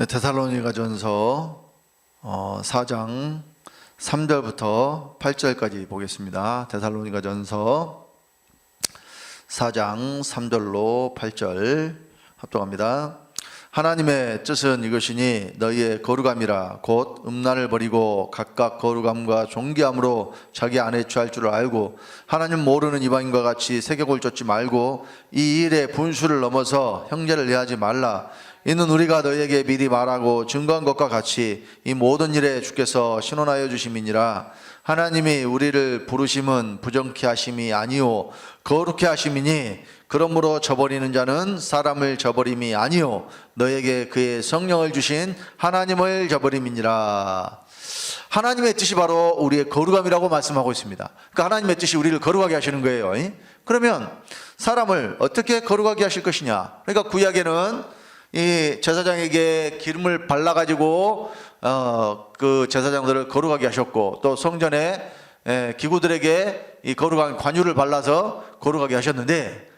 데살로니가전서 4장 3절부터 8절까지 보겠습니다. 데살로니가전서 4장 3절로 8절 합독합니다. 하나님의 뜻은 이것이니 너희의 거룩함이라 곧 음란을 버리고 각각 거룩함과 존귀함으로 자기 안에 취할 줄을 알고 하나님 모르는 이방인과 같이 세격을 쫓지 말고 이 일에 분수를 넘어서 형제를 해하지 말라. 이는 우리가 너희에게 미리 말하고 증거한 것과 같이 이 모든 일에 주께서 신원하여 주심이니라. 하나님이 우리를 부르심은 부정케 하심이 아니요 거룩케 하심이니 그러므로 저버리는 자는 사람을 저버림이 아니요 너에게 그의 성령을 주신 하나님을 저버림이니라. 하나님의 뜻이 바로 우리의 거룩함이라고 말씀하고 있습니다. 그러니까 하나님의 뜻이 우리를 거룩하게 하시는 거예요. 그러면 사람을 어떻게 거룩하게 하실 것이냐? 그러니까 구약에는 이 제사장에게 기름을 발라가지고 그 제사장들을 거룩하게 하셨고, 또 성전에 기구들에게 이 거룩한 관유를 발라서 거룩하게 하셨는데,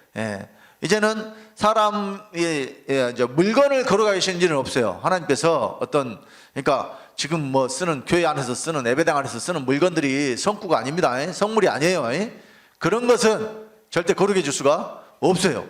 이제는 사람이 물건을 거룩하게 하시는 일은 없어요. 하나님께서 어떤, 그러니까 지금 뭐 쓰는, 교회 안에서 쓰는, 예배당 안에서 쓰는 물건들이 성구가 아닙니다. 성물이 아니에요. 그런 것은 절대 거룩해 줄 수가 없어요.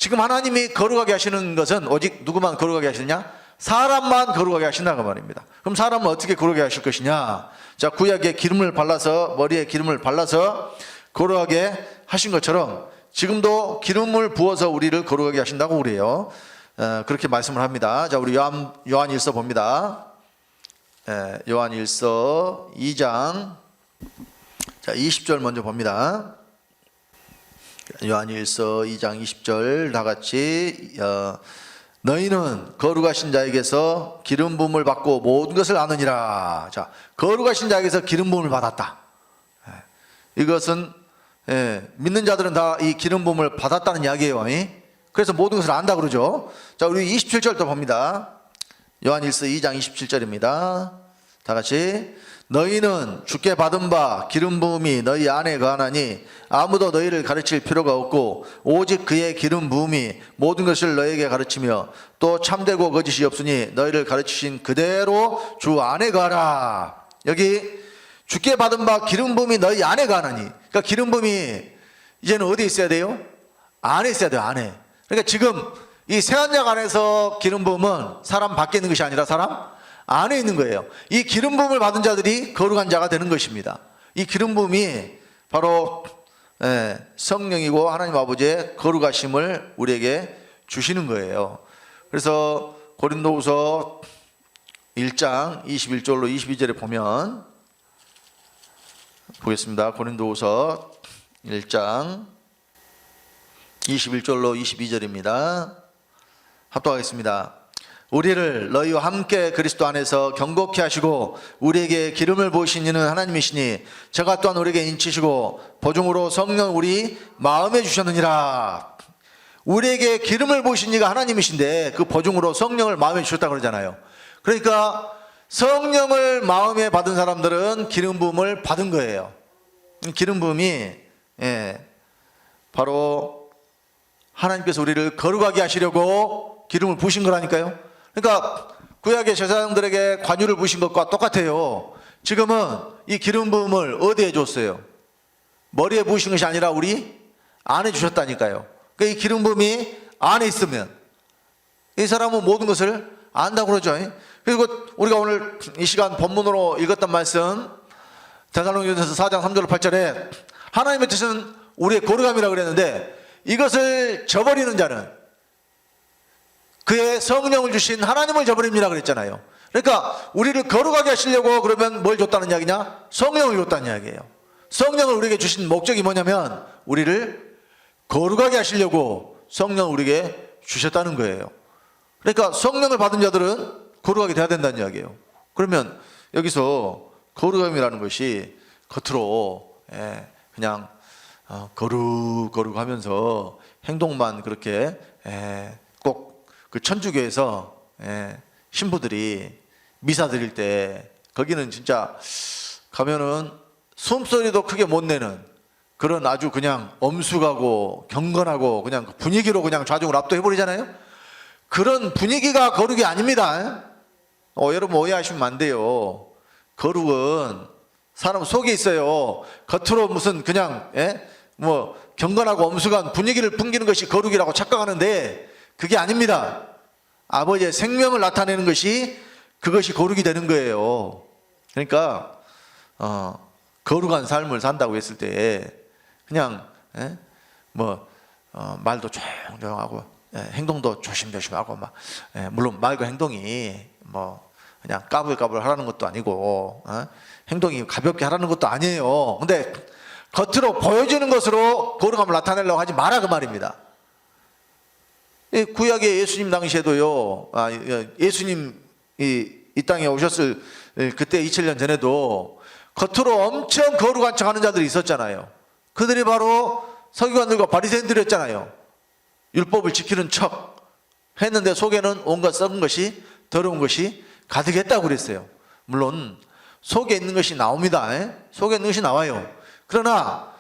지금 하나님이 거룩하게 하시는 것은 오직 누구만 거룩하게 하시느냐? 사람만 거룩하게 하신다고 말입니다. 그럼 사람은 어떻게 거룩하게 하실 것이냐? 자, 구약에 기름을 발라서, 머리에 기름을 발라서 거룩하게 하신 것처럼 지금도 기름을 부어서 우리를 거룩하게 하신다고 그래요. 그렇게 말씀을 합니다. 자, 우리 요한일서 봅니다. 요한일서 2장, 자, 20절 먼저 봅니다. 요한일서 2장 20절 다 같이 너희는 거룩하신 자에게서 기름 부음을 받고 모든 것을 아느니라. 자, 거룩하신 자에게서 기름 부음을 받았다. 이것은 믿는 자들은 다 이 기름 부음을 받았다는 이야기예요. 그래서 모든 것을 안다 그러죠. 자, 우리 27절도 봅니다. 요한일서 2장 27절입니다. 다 같이 너희는 주께 받은 바 기름 부음이 너희 안에 거하나니 아무도 너희를 가르칠 필요가 없고 오직 그의 기름 부음이 모든 것을 너희에게 가르치며 또 참되고 거짓이 없으니 너희를 가르치신 그대로 주 안에 거하라. 여기 주께 받은 바 기름 부음이 너희 안에 거하나니, 그러니까 기름 부음이 이제는 어디에 있어야 돼요? 안에 있어야 돼요. 안에. 그러니까 지금 이 세언약 안에서 기름 부음은 사람 밖에 있는 것이 아니라 사람 안에 있는 거예요. 이 기름 부음을 받은 자들이 거룩한 자가 되는 것입니다. 이 기름 부음이 바로 성령이고 하나님 아버지의 거룩하심을 우리에게 주시는 거예요. 그래서 고린도후서 1장 21절로 22절에 보면 보겠습니다. 고린도후서 1장 21절로 22절입니다. 합독하겠습니다. 우리를 너희와 함께 그리스도 안에서 경고케 하시고 우리에게 기름을 부으신 이는 하나님이시니 저가 또한 우리에게 인치시고 보증으로 성령 우리 마음에 주셨느니라. 우리에게 기름을 부으신 이가 하나님이신데 그 보증으로 성령을 마음에 주셨다고 그러잖아요. 그러니까 성령을 마음에 받은 사람들은 기름 부음을 받은 거예요. 기름 부음이 바로 하나님께서 우리를 거룩하게 하시려고 기름을 부으신 거라니까요. 그러니까 구약의 제사장들에게 관유를 부으신 것과 똑같아요. 지금은 이 기름 부음을 어디에 줬어요? 머리에 부으신 것이 아니라 우리 안에 주셨다니까요. 그러니까 이 기름 부음이 안에 있으면 이 사람은 모든 것을 안다고 그러죠. 그리고 우리가 오늘 이 시간 본문으로 읽었던 말씀 데살로니가전서 4장 3절로 8절에 하나님의 뜻은 우리의 거룩함이라고 그랬는데 이것을 저버리는 자는 그의 성령을 주신 하나님을 저버립니다 그랬잖아요. 그러니까 우리를 거룩하게 하시려고 그러면 뭘 줬다는 이야기냐? 성령을 줬다는 이야기예요. 성령을 우리에게 주신 목적이 뭐냐면 우리를 거룩하게 하시려고 성령을 우리에게 주셨다는 거예요. 그러니까 성령을 받은 자들은 거룩하게 돼야 된다는 이야기예요. 그러면 여기서 거룩함이라는 것이 겉으로 그냥 거룩하면서 행동만 그렇게 꼭 그 천주교에서 신부들이 미사 드릴 때 거기는 진짜 가면은 숨소리도 크게 못 내는 그런 아주 그냥 엄숙하고 경건하고 그냥 분위기로 그냥 좌중을 압도해버리잖아요. 그런 분위기가 거룩이 아닙니다. 여러분 오해하시면 안 돼요. 거룩은 사람 속에 있어요. 겉으로 무슨 그냥 뭐 경건하고 엄숙한 분위기를 풍기는 것이 거룩이라고 착각하는데 그게 아닙니다. 아버지의 생명을 나타내는 것이 그것이 거룩이 되는 거예요. 그러니까 거룩한 삶을 산다고 했을 때 그냥 말도 조용조용하고 행동도 조심조심하고 막 물론 말과 행동이 뭐 그냥 까불까불 하라는 것도 아니고 행동이 가볍게 하라는 것도 아니에요. 근데 겉으로 보여지는 것으로 거룩함을 나타내려고 하지 마라 그 말입니다. 구약의 예수님 당시에도요, 예수님 이 땅에 오셨을 그때 2000년 전에도 겉으로 엄청 거룩한 척하는 자들이 있었잖아요. 그들이 바로 서기관들과 바리새인들이었잖아요. 율법을 지키는 척 했는데 속에는 온갖 썩은 것이, 더러운 것이 가득했다고 그랬어요. 물론 속에 있는 것이 나옵니다. 속에 있는 것이 나와요. 그러나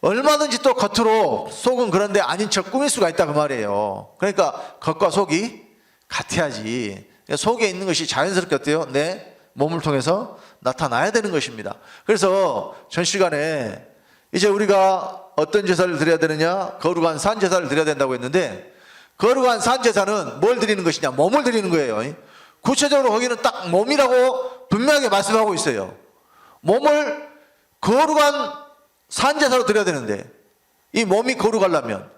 얼마든지 또 겉으로 속은 그런데 아닌 척 꾸밀 수가 있다 그 말이에요. 그러니까 겉과 속이 같아야지. 속에 있는 것이 자연스럽게 어때요? 내 몸을 통해서 나타나야 되는 것입니다. 그래서 전 시간에 이제 우리가 어떤 제사를 드려야 되느냐? 거룩한 산 제사를 드려야 된다고 했는데, 거룩한 산 제사는 뭘 드리는 것이냐? 몸을 드리는 거예요. 구체적으로 거기는 딱 몸이라고 분명하게 말씀하고 있어요. 몸을 거룩한 산 제사로 드려야 되는데, 이 몸이 거룩하려면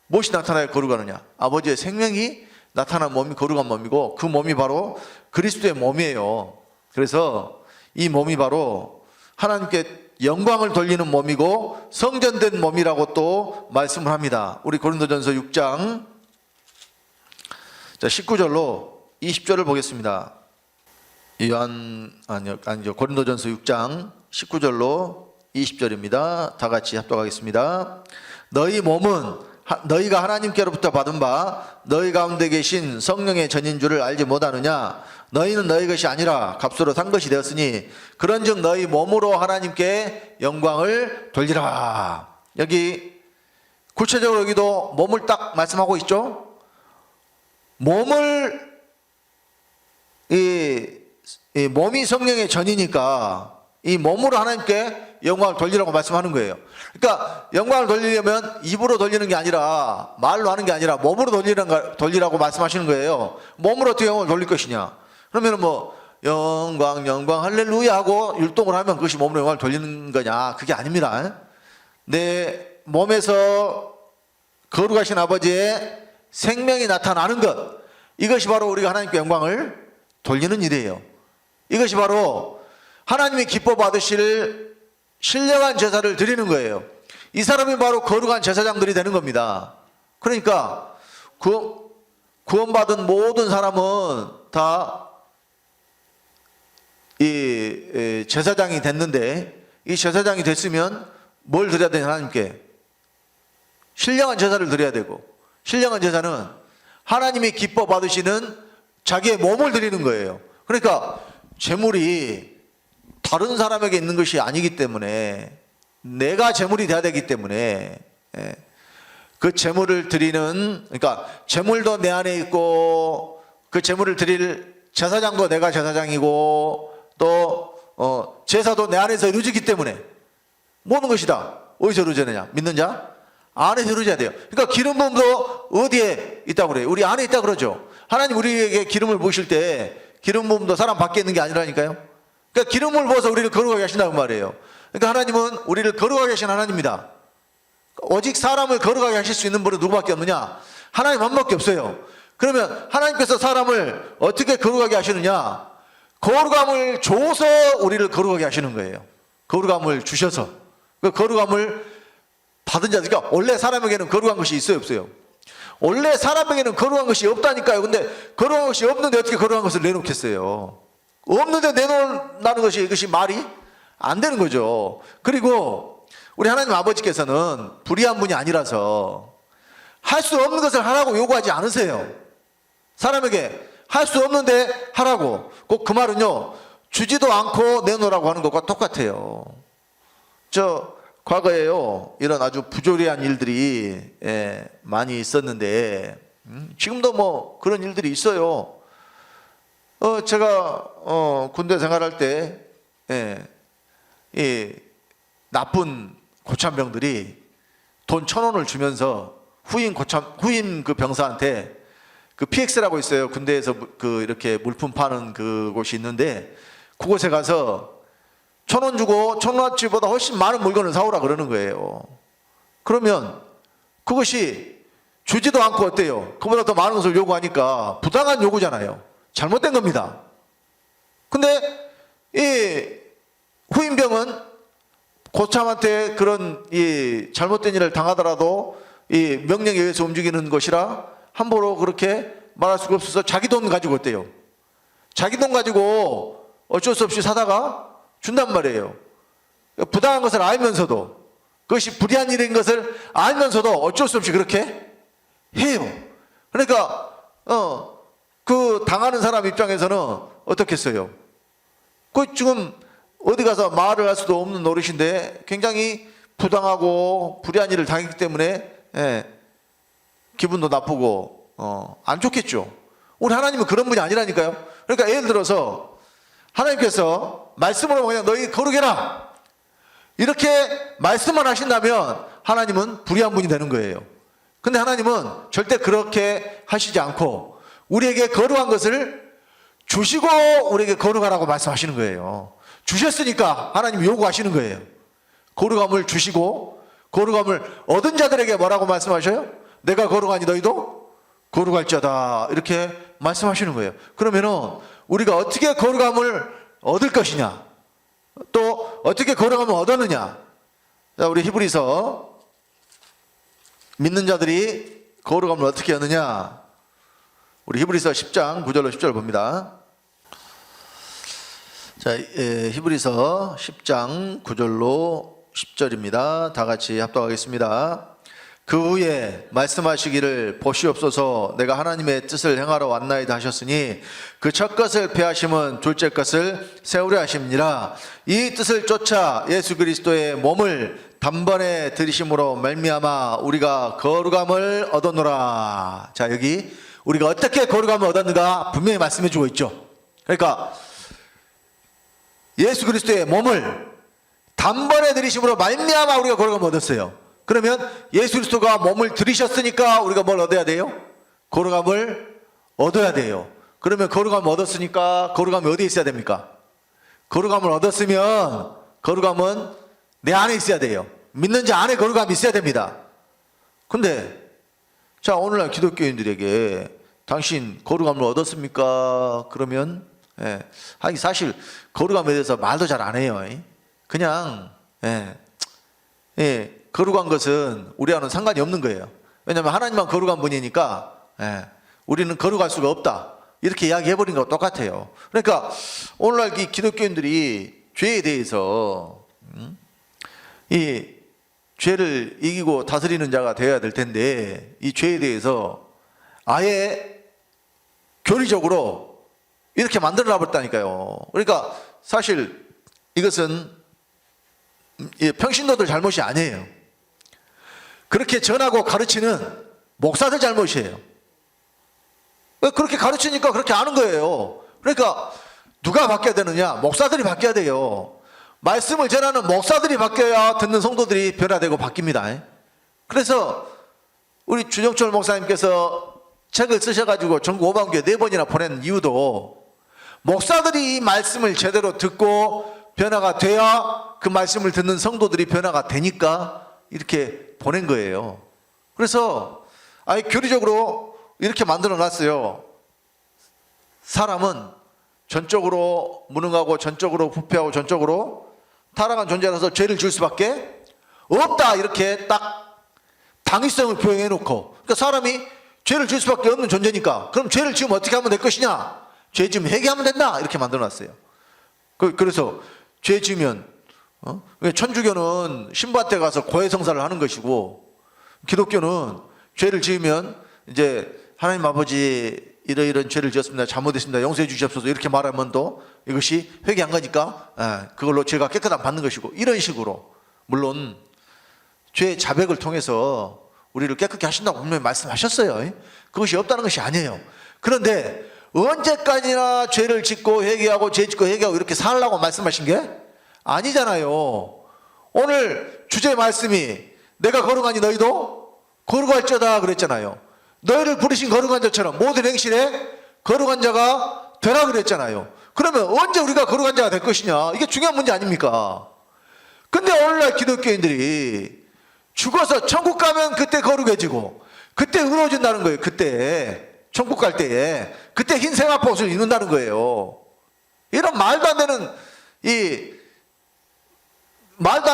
무엇이 나타나야 거룩하느냐? 아버지의 생명이 나타난 몸이 거룩한 몸이고, 그 몸이 바로 그리스도의 몸이에요. 그래서 이 몸이 바로 하나님께 영광을 돌리는 몸이고 성전된 몸이라고 또 말씀을 합니다. 우리 고린도전서 6장 19절로 20절을 보겠습니다. 고린도전서 6장 19절로 20절입니다. 다 같이 합독하겠습니다. 너희 몸은 너희가 하나님께로부터 받은 바 너희 가운데 계신 성령의 전인 줄을 알지 못하느냐? 너희는 너희 것이 아니라 값으로 산 것이 되었으니 그런즉 너희 몸으로 하나님께 영광을 돌리라. 여기 구체적으로 여기도 몸을 딱 말씀하고 있죠. 몸을 이 몸이 성령의 전이니까 이 몸으로 하나님께 영광을 돌리라고 말씀하는 거예요. 그러니까 영광을 돌리려면 입으로 돌리는 게 아니라 말로 하는 게 아니라 몸으로 돌리라고 말씀하시는 거예요. 몸으로 어떻게 영광을 돌릴 것이냐? 그러면 뭐 영광 할렐루야 하고 율동을 하면 그것이 몸으로 영광을 돌리는 거냐? 그게 아닙니다. 내 몸에서 거룩하신 아버지의 생명이 나타나는 것, 이것이 바로 우리가 하나님께 영광을 돌리는 일이에요. 이것이 바로 하나님이 기뻐 받으실 신령한 제사를 드리는 거예요. 이 사람이 바로 거룩한 제사장들이 되는 겁니다. 그러니까 구원받은 모든 사람은 다 이 제사장이 됐는데, 이 제사장이 됐으면 뭘 드려야 되냐? 하나님께 신령한 제사를 드려야 되고, 신령한 제사는 하나님이 기뻐 받으시는 자기의 몸을 드리는 거예요. 그러니까 제물이 다른 사람에게 있는 것이 아니기 때문에, 내가 제물이 돼야 되기 때문에 그 제물을 드리는, 그러니까 제물도 내 안에 있고 그 제물을 드릴 제사장도 내가 제사장이고 또 제사도 내 안에서 이루어지기 때문에 모든 것이 다 어디서 이루어지느냐? 믿는 자 안에서 이루어져야 돼요. 그러니까 기름 부음도 어디에 있다고 그래요? 우리 안에 있다고 그러죠. 하나님 우리에게 기름을 부으실 때 기름 부음도 사람 밖에 있는 게 아니라니까요. 그러니까 기름을 부어서 우리를 거룩하게 하신다고 말이에요. 그러니까 하나님은 우리를 거룩하게 하신 하나님입니다. 오직 사람을 거룩하게 하실 수 있는 분은 누구밖에 없느냐? 하나님 한 분밖에 없어요. 그러면 하나님께서 사람을 어떻게 거룩하게 하시느냐? 거룩함을 줘서 우리를 거룩하게 하시는 거예요. 거룩함을 주셔서. 그 거룩함을 받은 자들, 그러니까 원래 사람에게는 거룩한 것이 있어요, 없어요? 원래 사람에게는 거룩한 것이 없다니까요. 근데 거룩한 것이 없는데 어떻게 거룩한 것을 내놓겠어요? 없는데 내놓는다는 것이, 이것이 말이 안 되는 거죠. 그리고 우리 하나님 아버지께서는 불의한 분이 아니라서 할 수 없는 것을 하라고 요구하지 않으세요. 사람에게 할 수 없는데 하라고. 꼭 그 말은요, 주지도 않고 내놓으라고 하는 것과 똑같아요. 과거에요, 이런 아주 부조리한 일들이 많이 있었는데, 지금도 뭐 그런 일들이 있어요. 제가 군대 생활할 때 이 나쁜 고참병들이 돈 1,000원을 주면서 후임 그 병사한테 그 PX라고 있어요. 군대에서 그 이렇게 물품 파는 그곳이 있는데 그곳에 가서 1,000원 주고 1,000원어치보다 훨씬 많은 물건을 사오라 그러는 거예요. 그러면 그것이 주지도 않고 어때요? 그보다 더 많은 것을 요구하니까 부당한 요구잖아요. 잘못된 겁니다. 근데 이 후임병은 고참한테 그런 이 잘못된 일을 당하더라도 이 명령에 의해서 움직이는 것이라 함부로 그렇게 말할 수가 없어서 자기 돈 가지고 어때요? 자기 돈 가지고 어쩔 수 없이 사다가 준단 말이에요. 부당한 것을 알면서도, 그것이 불의한 일인 것을 알면서도 어쩔 수 없이 그렇게 해요. 그러니까 그 당하는 사람 입장에서는 어떻겠어요? 그 지금 어디 가서 말을 할 수도 없는 노릇인데 굉장히 부당하고 불의한 일을 당했기 때문에 기분도 나쁘고 안 좋겠죠. 우리 하나님은 그런 분이 아니라니까요. 그러니까 예를 들어서 하나님께서 말씀으로 그냥 너희 거룩해라 이렇게 말씀만 하신다면 하나님은 불의한 분이 되는 거예요. 근데 하나님은 절대 그렇게 하시지 않고 우리에게 거룩한 것을 주시고 우리에게 거룩하라고 말씀하시는 거예요. 주셨으니까 하나님이 요구하시는 거예요. 거룩함을 주시고 거룩함을 얻은 자들에게 뭐라고 말씀하셔요? 내가 거룩하니 너희도 거룩할지어다 이렇게 말씀하시는 거예요. 그러면은 우리가 어떻게 거룩함을 얻을 것이냐, 또 어떻게 거룩함을 얻었느냐. 자, 우리 히브리서 믿는 자들이 거룩함을 어떻게 얻느냐, 우리 히브리서 10장 9절로 10절 봅니다. 자, 히브리서 10장 9절로 10절입니다. 다 같이 합독하겠습니다. 그 후에 말씀하시기를 보시옵소서 내가 하나님의 뜻을 행하러 왔나이다 하셨으니 그 첫 것을 폐하심은 둘째 것을 세우려 하심이니라. 이 뜻을 쫓아 예수 그리스도의 몸을 단번에 들이심으로 말미암아 우리가 거룩함을 얻었노라. 자, 여기 우리가 어떻게 거룩함을 얻었는가 분명히 말씀해 주고 있죠. 그러니까 예수 그리스도의 몸을 단번에 들이심으로 말미암아 우리가 거룩함을 얻었어요. 그러면 예수 그리스도가 몸을 들이셨으니까 우리가 뭘 얻어야 돼요? 거룩함을 얻어야 돼요. 그러면 거룩함을 얻었으니까 거룩함이 어디에 있어야 됩니까? 거룩함을 얻었으면 거룩함은 내 안에 있어야 돼요. 믿는 자 안에 거룩함이 있어야 됩니다. 근데 자, 오늘날 기독교인들에게 당신 거룩함을 얻었습니까? 그러면 사실 거룩함에 대해서 말도 잘 안 해요. 그냥 거룩한 것은 우리와는 상관이 없는 거예요. 왜냐하면 하나님만 거룩한 분이니까 우리는 거룩할 수가 없다 이렇게 이야기해버린 거와 똑같아요. 그러니까 오늘날 이 기독교인들이 죄에 대해서 이 죄를 이기고 다스리는 자가 되어야 될 텐데 이 죄에 대해서 아예 교리적으로 이렇게 만들어 놔버렸다니까요. 그러니까 사실 이것은 평신도들 잘못이 아니에요. 그렇게 전하고 가르치는 목사들 잘못이에요. 그렇게 가르치니까 그렇게 하는 거예요. 그러니까 누가 바뀌어야 되느냐? 목사들이 바뀌어야 돼요. 말씀을 전하는 목사들이 바뀌어야 듣는 성도들이 변화되고 바뀝니다. 그래서 우리 주정철 목사님께서 책을 쓰셔가지고 전국 5만교회 4번이나 보낸 이유도 목사들이 이 말씀을 제대로 듣고 변화가 돼야 그 말씀을 듣는 성도들이 변화가 되니까 이렇게 보낸 거예요. 그래서 아예 교리적으로 이렇게 만들어 놨어요. 사람은 전적으로 무능하고 전적으로 부패하고 전적으로 타락한 존재라서 죄를 지을 수밖에 없다 이렇게 딱 당위성을 표현해 놓고, 그러니까 사람이 죄를 지을 수밖에 없는 존재니까 그럼 죄를 지으면 어떻게 하면 될 것이냐, 죄 지으면 회개하면 된다 이렇게 만들어 놨어요. 그래서 죄 지으면 천주교는 신부한테 가서 고해성사를 하는 것이고 기독교는 죄를 지으면 이제 하나님 아버지 이러이런 죄를 지었습니다, 잘못했습니다, 용서해 주시옵소서 이렇게 말하면 또 이것이 회개한 거니까 그걸로 죄가 깨끗함 받는 것이고, 이런 식으로 물론 죄 자백을 통해서 우리를 깨끗게 하신다고 분명히 말씀하셨어요. 그것이 없다는 것이 아니에요. 그런데 언제까지나 죄를 짓고 회개하고 죄 짓고 회개하고 이렇게 살라고 말씀하신 게 아니잖아요. 오늘 주제 말씀이 내가 거룩하니 너희도 거룩할지어다 그랬잖아요. 너희를 부르신 거룩한 자처럼 모든 행실에 거룩한 자가 되라 그랬잖아요. 그러면 언제 우리가 거룩한 자가 될 것이냐, 이게 중요한 문제 아닙니까? 근데 오늘날 기독교인들이 죽어서 천국 가면 그때 거룩해지고 그때 의로워진다는 거예요. 그때 천국 갈 때에 그때 흰 세마포옷을 입는다는 거예요. 이런 말도 안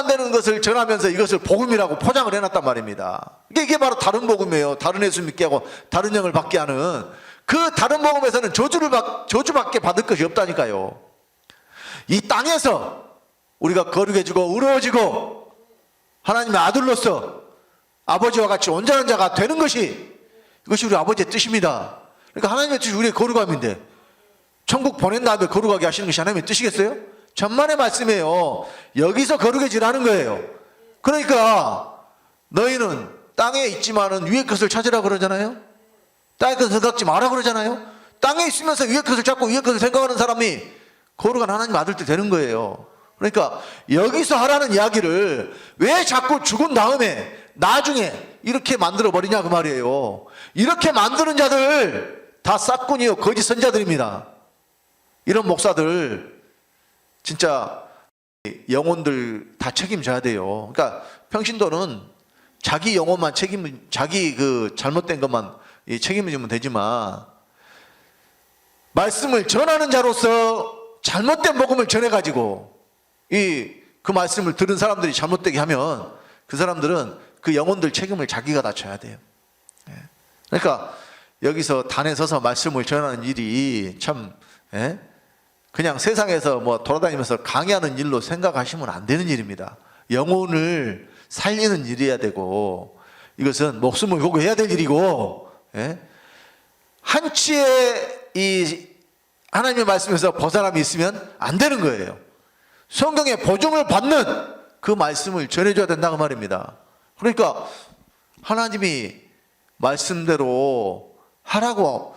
되는 것을 전하면서 이것을 복음이라고 포장을 해놨단 말입니다. 이게 바로 다른 복음이에요. 다른 예수 믿게 하고 다른 영을 받게 하는 그 다른 복음에서는 저주밖에 받을 것이 없다니까요. 이 땅에서 우리가 거룩해지고 의로워지고 하나님의 아들로서 아버지와 같이 온전한 자가 되는 것이, 이것이 우리 아버지의 뜻입니다. 그러니까 하나님의 뜻이 우리의 거룩함인데 천국 보낸 다음에 거룩하게 하시는 것이 하나님의 뜻이겠어요? 천만의 말씀이에요. 여기서 거룩해지라는 거예요. 그러니까 너희는 땅에 있지만은 위의 것을 찾으라 그러잖아요. 땅의 것을 생각지 마라 그러잖아요. 땅에 있으면서 위의 것을 찾고 위의 것을 생각하는 사람이 거룩한 하나님 아들들 되는 거예요. 그러니까 여기서 하라는 이야기를 왜 자꾸 죽은 다음에 나중에 이렇게 만들어 버리냐 그 말이에요. 이렇게 만드는 자들 다 싹군이요 거짓 선자들입니다. 이런 목사들 진짜 영혼들 다 책임져야 돼요. 그러니까 평신도는 자기 영혼만 자기 그 잘못된 것만 책임을 지면 되지만, 말씀을 전하는 자로서 잘못된 복음을 전해가지고 그 말씀을 들은 사람들이 잘못되게 하면 그 사람들은 그 영혼들 책임을 자기가 다 져야 돼요. 그러니까 여기서 단에 서서 말씀을 전하는 일이 참 그냥 세상에서 뭐 돌아다니면서 강의하는 일로 생각하시면 안 되는 일입니다. 영혼을 살리는 일이어야 되고, 이것은 목숨을 걸고 해야 될 일이고, 한치의 이 하나님의 말씀에서 벗어남이 있으면 안 되는 거예요. 성경의 보증을 받는 그 말씀을 전해줘야 된다고 말입니다. 그러니까 하나님이 말씀대로 하라고,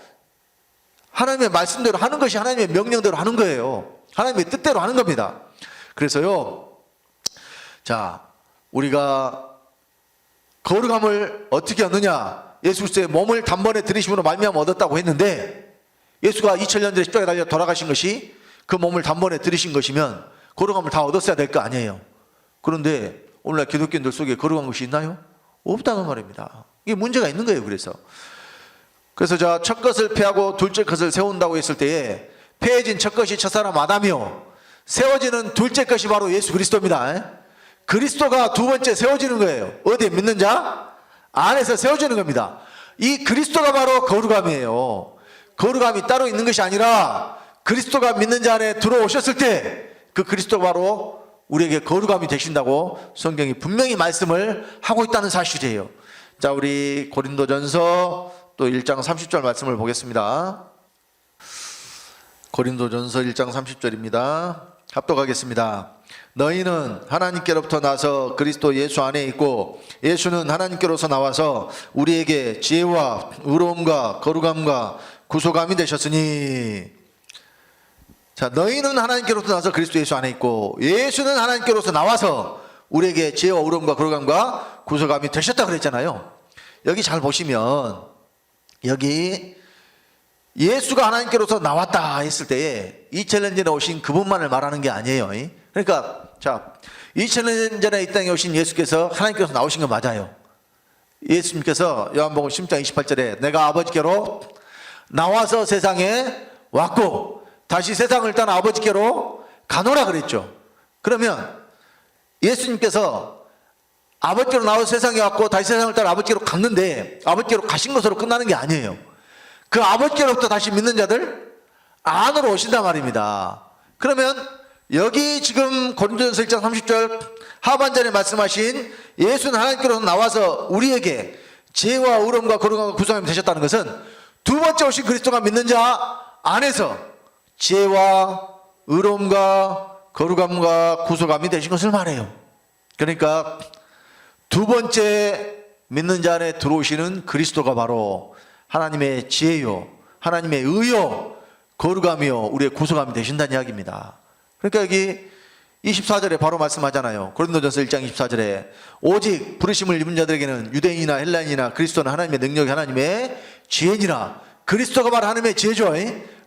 하나님의 말씀대로 하는 것이 하나님의 명령대로 하는 거예요. 하나님의 뜻대로 하는 겁니다. 그래서요, 자, 우리가 거룩함을 어떻게 얻느냐, 예수 그리스도의 몸을 단번에 들이심으로 말미암아 얻었다고 했는데, 예수가 2000년 전에 십자가에 달려 돌아가신 것이 그 몸을 단번에 들이신 것이면 거룩함을 다 얻었어야 될 거 아니에요. 그런데 오늘날 기독교인들 속에 거룩한 것이 있나요? 없다는 말입니다. 이게 문제가 있는 거예요. 그래서 자, 첫 것을 폐하고 둘째 것을 세운다고 했을 때에 폐해진 첫 것이 첫사람 아담이요, 세워지는 둘째 것이 바로 예수 그리스도입니다. 그리스도가 두 번째 세워지는 거예요. 어디에? 믿는 자 안에서 세워지는 겁니다. 이 그리스도가 바로 거룩함이에요. 거룩함이 따로 있는 것이 아니라 그리스도가 믿는 자 안에 들어오셨을 때 그 그리스도가 바로 우리에게 거룩함이 되신다고 성경이 분명히 말씀을 하고 있다는 사실이에요. 자, 우리 고린도전서 또 1장 30절 말씀을 보겠습니다. 고린도전서 1장 30절입니다. 합독하겠습니다. 너희는 하나님께로부터 나서 그리스도 예수 안에 있고 예수는 하나님께로서 나와서 우리에게 지혜와 의로움과 거룩함과 구속함이 되셨으니. 자, 너희는 하나님께로부터 나서 그리스도 예수 안에 있고 예수는 하나님께로서 나와서 우리에게 지혜와 의로움과 거룩함과 구속함이 되셨다 그랬잖아요. 여기 잘 보시면 여기 예수가 하나님께로서 나왔다 했을 때에 2000년 전에 오신 그분만을 말하는 게 아니에요. 그러니까 자, 2000년 전에 이 땅에 오신 예수께서 하나님께로서 나오신 건 맞아요. 예수님께서 요한복음 10장 28절에 내가 아버지께로 나와서 세상에 왔고 다시 세상을 떠나 아버지께로 가노라 그랬죠. 그러면 예수님께서 아버지께로 나와서 세상에 왔고 다시 세상을 떠나 아버지께로 갔는데 아버지께로 가신 것으로 끝나는 게 아니에요. 그 아버지께로부터 다시 믿는 자들 안으로 오신단 말입니다. 그러면 여기 지금 고린도전서 1장 30절 하반절에 말씀하신 예수는 하나님께로서 나와서 우리에게 지혜와 의로움과 거룩함과 구속함이 되셨다는 것은 두 번째 오신 그리스도가 믿는 자 안에서 지혜와 의로움과 거룩함과 구속함이 되신 것을 말해요. 그러니까 두 번째 믿는 자 안에 들어오시는 그리스도가 바로 하나님의 지혜요, 하나님의 의요, 거룩함이요 우리의 구속함이 되신다는 이야기입니다. 그러니까 여기 24절에 바로 말씀하잖아요. 고린도전서 1장 24절에 오직 부르심을 입은 자들에게는 유대인이나 헬라인이나 그리스도는 하나님의 능력이 하나님의 지혜니라. 그리스도가 바로 하나님의 지혜죠.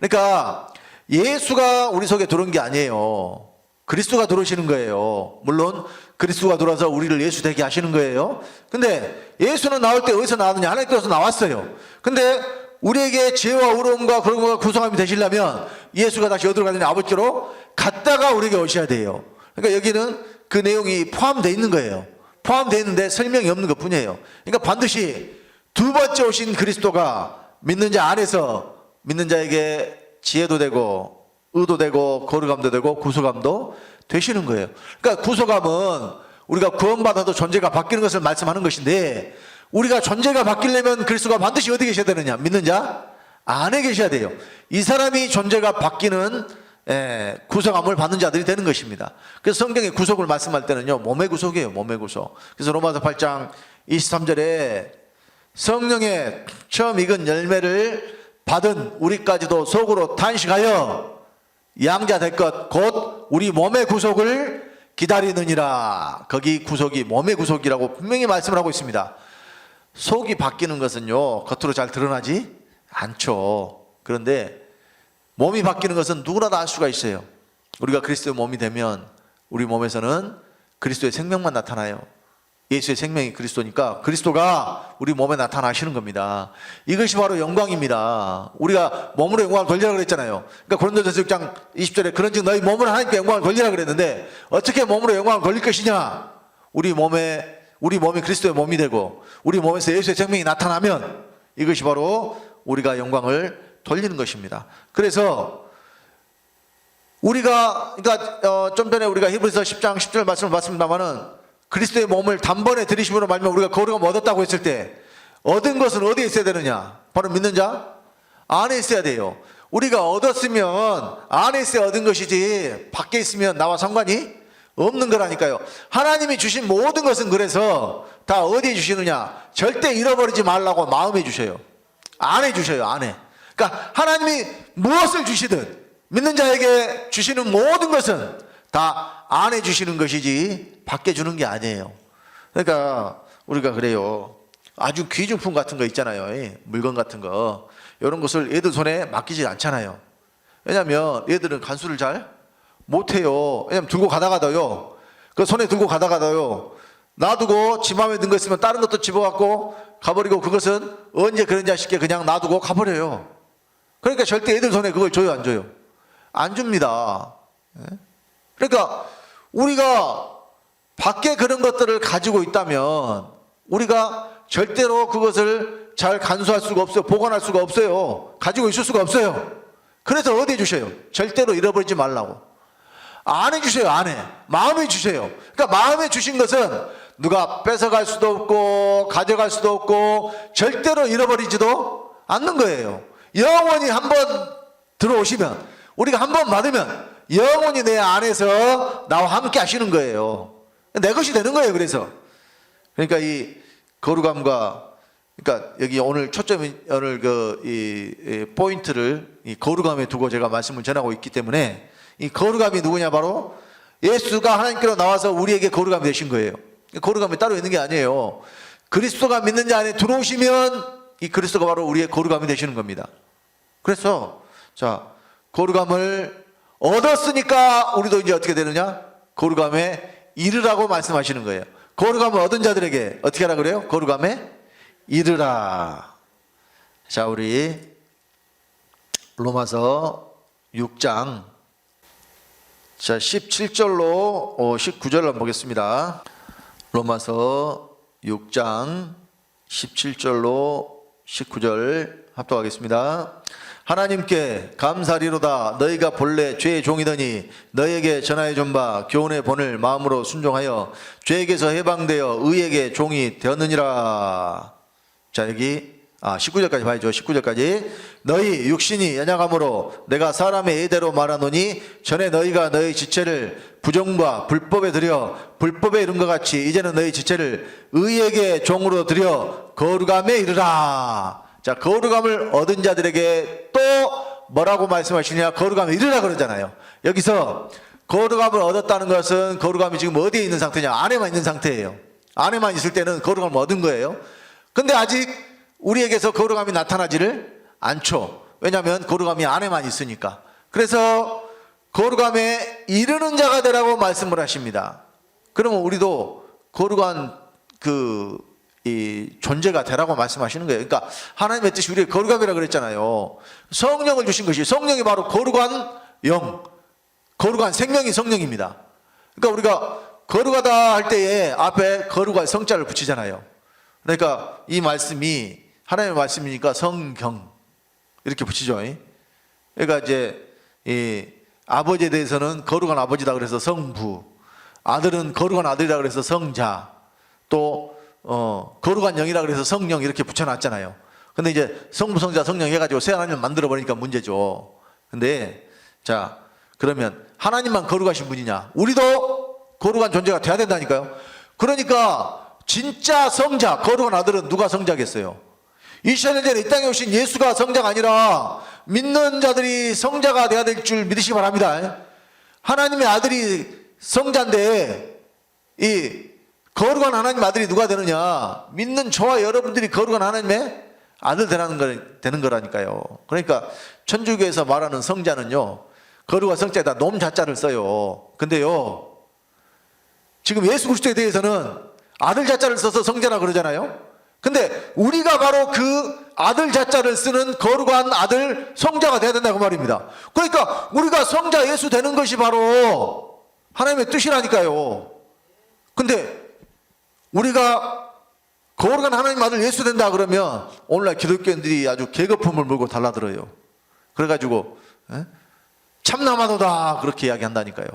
그러니까 예수가 우리 속에 들어온 게 아니에요. 그리스도가 들어오시는 거예요. 물론 그리스도가 들어와서 우리를 예수 되게 하시는 거예요. 근데 예수는 나올 때 어디서 나왔느냐? 하나님께서 나왔어요. 근데 우리에게 지혜와 의로움과 그런 구성함이 되시려면 예수가 다시 어디로 가느냐? 아버지로 갔다가 우리에게 오셔야 돼요. 그러니까 여기는 그 내용이 포함되어 있는 거예요. 포함되어 있는데 설명이 없는 것 뿐이에요. 그러니까 반드시 두 번째 오신 그리스도가 믿는 자 안에서 믿는 자에게 지혜도 되고 의도 되고 거룩함도 되고 구속함도 되시는 거예요. 그러니까 구속함은 우리가 구원받아도 존재가 바뀌는 것을 말씀하는 것인데, 우리가 존재가 바뀌려면 그리스도가 반드시 어디 계셔야 되느냐? 믿는 자 안에 계셔야 돼요. 이 사람이 존재가 바뀌는 구속함을 받는 자들이 되는 것입니다. 그래서 성경의 구속을 말씀할 때는요, 몸의 구속이에요. 몸의 구속. 그래서 로마서 8장 23절에 성령의 처음 익은 열매를 받은 우리까지도 속으로 탄식하여 양자 될 것 곧 우리 몸의 구속을 기다리느니라. 거기 구속이 몸의 구속이라고 분명히 말씀을 하고 있습니다. 속이 바뀌는 것은요 겉으로 잘 드러나지 않죠. 그런데 몸이 바뀌는 것은 누구나 다 알 수가 있어요. 우리가 그리스도의 몸이 되면 우리 몸에서는 그리스도의 생명만 나타나요. 예수의 생명이 그리스도니까 그리스도가 우리 몸에 나타나시는 겁니다. 이것이 바로 영광입니다. 우리가 몸으로 영광을 돌리라 그랬잖아요. 그러니까 고린도전서 6장 20절에 그런즉 너희 몸으로 하나님께 영광을 돌리라 그랬는데, 어떻게 몸으로 영광을 돌릴 것이냐? 우리 몸이 그리스도의 몸이 되고 우리 몸에서 예수의 생명이 나타나면 이것이 바로 우리가 영광을 돌리는 것입니다. 그래서 우리가 좀 전에 우리가 히브리서 10장 10절 말씀을 봤습니다마는, 그리스도의 몸을 단번에 들이심으로 말미암아 우리가 거룩함을 얻었다고 했을 때 얻은 것은 어디에 있어야 되느냐? 바로 믿는 자 안에 있어야 돼요. 우리가 얻었으면 안에 있어야 얻은 것이지 밖에 있으면 나와 상관이 없는 거라니까요. 하나님이 주신 모든 것은 그래서 다 어디에 주시느냐? 절대 잃어버리지 말라고 마음에 주셔요. 안에 주셔요. 안에. 그러니까 하나님이 무엇을 주시든 믿는 자에게 주시는 모든 것은 다 안에 주시는 것이지 밖에 주는 게 아니에요. 그러니까 우리가 그래요. 아주 귀중품 같은 거 있잖아요. 물건 같은 거. 이런 것을 애들 손에 맡기지 않잖아요. 왜냐하면 애들은 간수를 잘 못해요. 왜냐하면 들고 가다가도요, 그 손에 들고 가다가도요, 놔두고 지 마음에 든 거 있으면 다른 것도 집어갖고 가버리고, 그것은 언제 그런지 싶게 그냥 놔두고 가버려요. 그러니까 절대 애들 손에 그걸 줘요, 안 줘요? 안 줍니다. 그러니까 우리가 밖에 그런 것들을 가지고 있다면 우리가 절대로 그것을 잘 간수할 수가 없어요. 보관할 수가 없어요. 가지고 있을 수가 없어요. 그래서 어디에 주셔요? 절대로 잃어버리지 말라고. 안에 주셔요. 안에. 마음에 주셔요. 그러니까 마음에 주신 것은 누가 뺏어갈 수도 없고 가져갈 수도 없고 절대로 잃어버리지도 않는 거예요. 영원히 한번 들어오시면, 우리가 한번 받으면 영원히 내 안에서 나와 함께 하시는 거예요. 내 것이 되는 거예요. 그러니까 이 거룩함과, 그러니까 여기 오늘 오늘 이 포인트를 이 거룩함에 두고 제가 말씀을 전하고 있기 때문에, 이 거룩함이 누구냐? 바로 예수가 하나님께로 나와서 우리에게 거룩함이 되신 거예요. 거룩함이 따로 있는 게 아니에요. 그리스도가 믿는 자 안에 들어오시면 이 그리스도가 바로 우리의 거룩함이 되시는 겁니다. 그래서 자, 거룩함을 얻었으니까 우리도 이제 어떻게 되느냐? 거룩함에 이르라고 말씀하시는 거예요. 거룩함을 얻은 자들에게 어떻게 하라 그래요? 거룩함에 이르라. 자, 우리 로마서 6장 17절로 19절을 한번 보겠습니다. 로마서 6장 17절로 19절 합독하겠습니다. 하나님께 감사리로다. 너희가 본래 죄의 종이더니 너희에게 전하여 준 바 교훈의 본을 마음으로 순종하여 죄에게서 해방되어 의에게 종이 되었느니라. 자, 여기 19절까지 봐야죠. 19절까지. 너희 육신이 연약함으로 내가 사람의 예대로 말하노니 전에 너희가 너희 지체를 부정과 불법에 들여 불법에 이른 것 같이 이제는 너희 지체를 의에게 종으로 들여 거룩함에 이르라. 자, 거룩함을 얻은 자들에게 또 뭐라고 말씀하시냐? 거룩함을 이루라 그러잖아요. 여기서 거룩함을 얻었다는 것은 거룩함이 지금 어디에 있는 상태냐? 안에만 있는 상태예요. 안에만 있을 때는 거룩함을 얻은 거예요. 근데 아직 우리에게서 거룩함이 나타나지를 않죠. 왜냐하면 거룩함이 안에만 있으니까. 그래서 거룩함에 이르는 자가 되라고 말씀을 하십니다. 그러면 우리도 거룩한 이 존재가 되라고 말씀하시는 거예요. 그러니까 하나님의 뜻이 우리의 거룩함이라 그랬잖아요. 성령을 주신 것이, 성령이 바로 거룩한 영, 거룩한 생명이 성령입니다. 그러니까 우리가 거룩하다 할 때에 앞에 거룩할 성자를 붙이잖아요. 그러니까 이 말씀이 하나님의 말씀이니까 성경 이렇게 붙이죠. 그러니까 이제 이 아버지에 대해서는 거룩한 아버지다 그래서 성부, 아들은 거룩한 아들이라 그래서 성자, 또 거룩한 영이라 그래서 성령 이렇게 붙여놨잖아요. 근데 이제 성부, 성자, 성령 해가지고 새 하나님을 만들어 버리니까 문제죠. 근데 자, 그러면 하나님만 거룩하신 분이냐? 우리도 거룩한 존재가 돼야 된다니까요. 그러니까 진짜 성자, 거룩한 아들은 누가 성자겠어요? 2000년 전에 이 땅에 오신 예수가 성자가 아니라 믿는 자들이 성자가 돼야 될 줄 믿으시기 바랍니다. 하나님의 아들이 성자인데 이 거룩한 하나님 아들이 누가 되느냐? 믿는 저와 여러분들이 거룩한 하나님의 아들 되는 거라니까요. 그러니까 천주교에서 말하는 성자는요, 거룩한 성자에다 놈 자자를 써요. 근데요, 지금 예수 그리스도에 대해서는 아들 자자를 써서 성자라 그러잖아요. 근데 우리가 바로 그 아들 자자를 쓰는 거룩한 아들 성자가 돼야 된다고 말입니다. 그러니까 우리가 성자 예수 되는 것이 바로 하나님의 뜻이라니까요. 근데 우리가 거룩한 하나님 아들 예수 된다 그러면 오늘날 기독교인들이 아주 계급품을 물고 달라들어요. 그래가지고 참나마도다 그렇게 이야기한다니까요.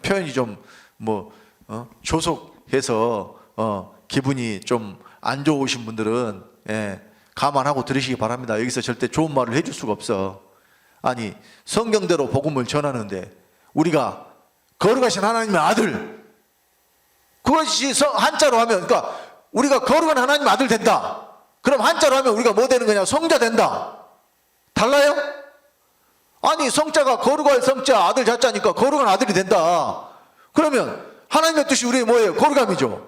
표현이 좀 조속해서 기분이 좀 안 좋으신 분들은 감안하고 들으시기 바랍니다. 여기서 절대 좋은 말을 해줄 수가 없어. 아니 성경대로 복음을 전하는데 우리가 거룩하신 하나님의 아들, 그것이 한자로 하면, 그러니까 우리가 거룩한 하나님 아들 된다. 그럼 한자로 하면 우리가 뭐 되는 거냐? 성자 된다. 달라요? 아니 성자가 거룩할 성자 아들 자자니까 거룩한 아들이 된다. 그러면 하나님의 뜻이 우리의 뭐예요? 거룩함이죠.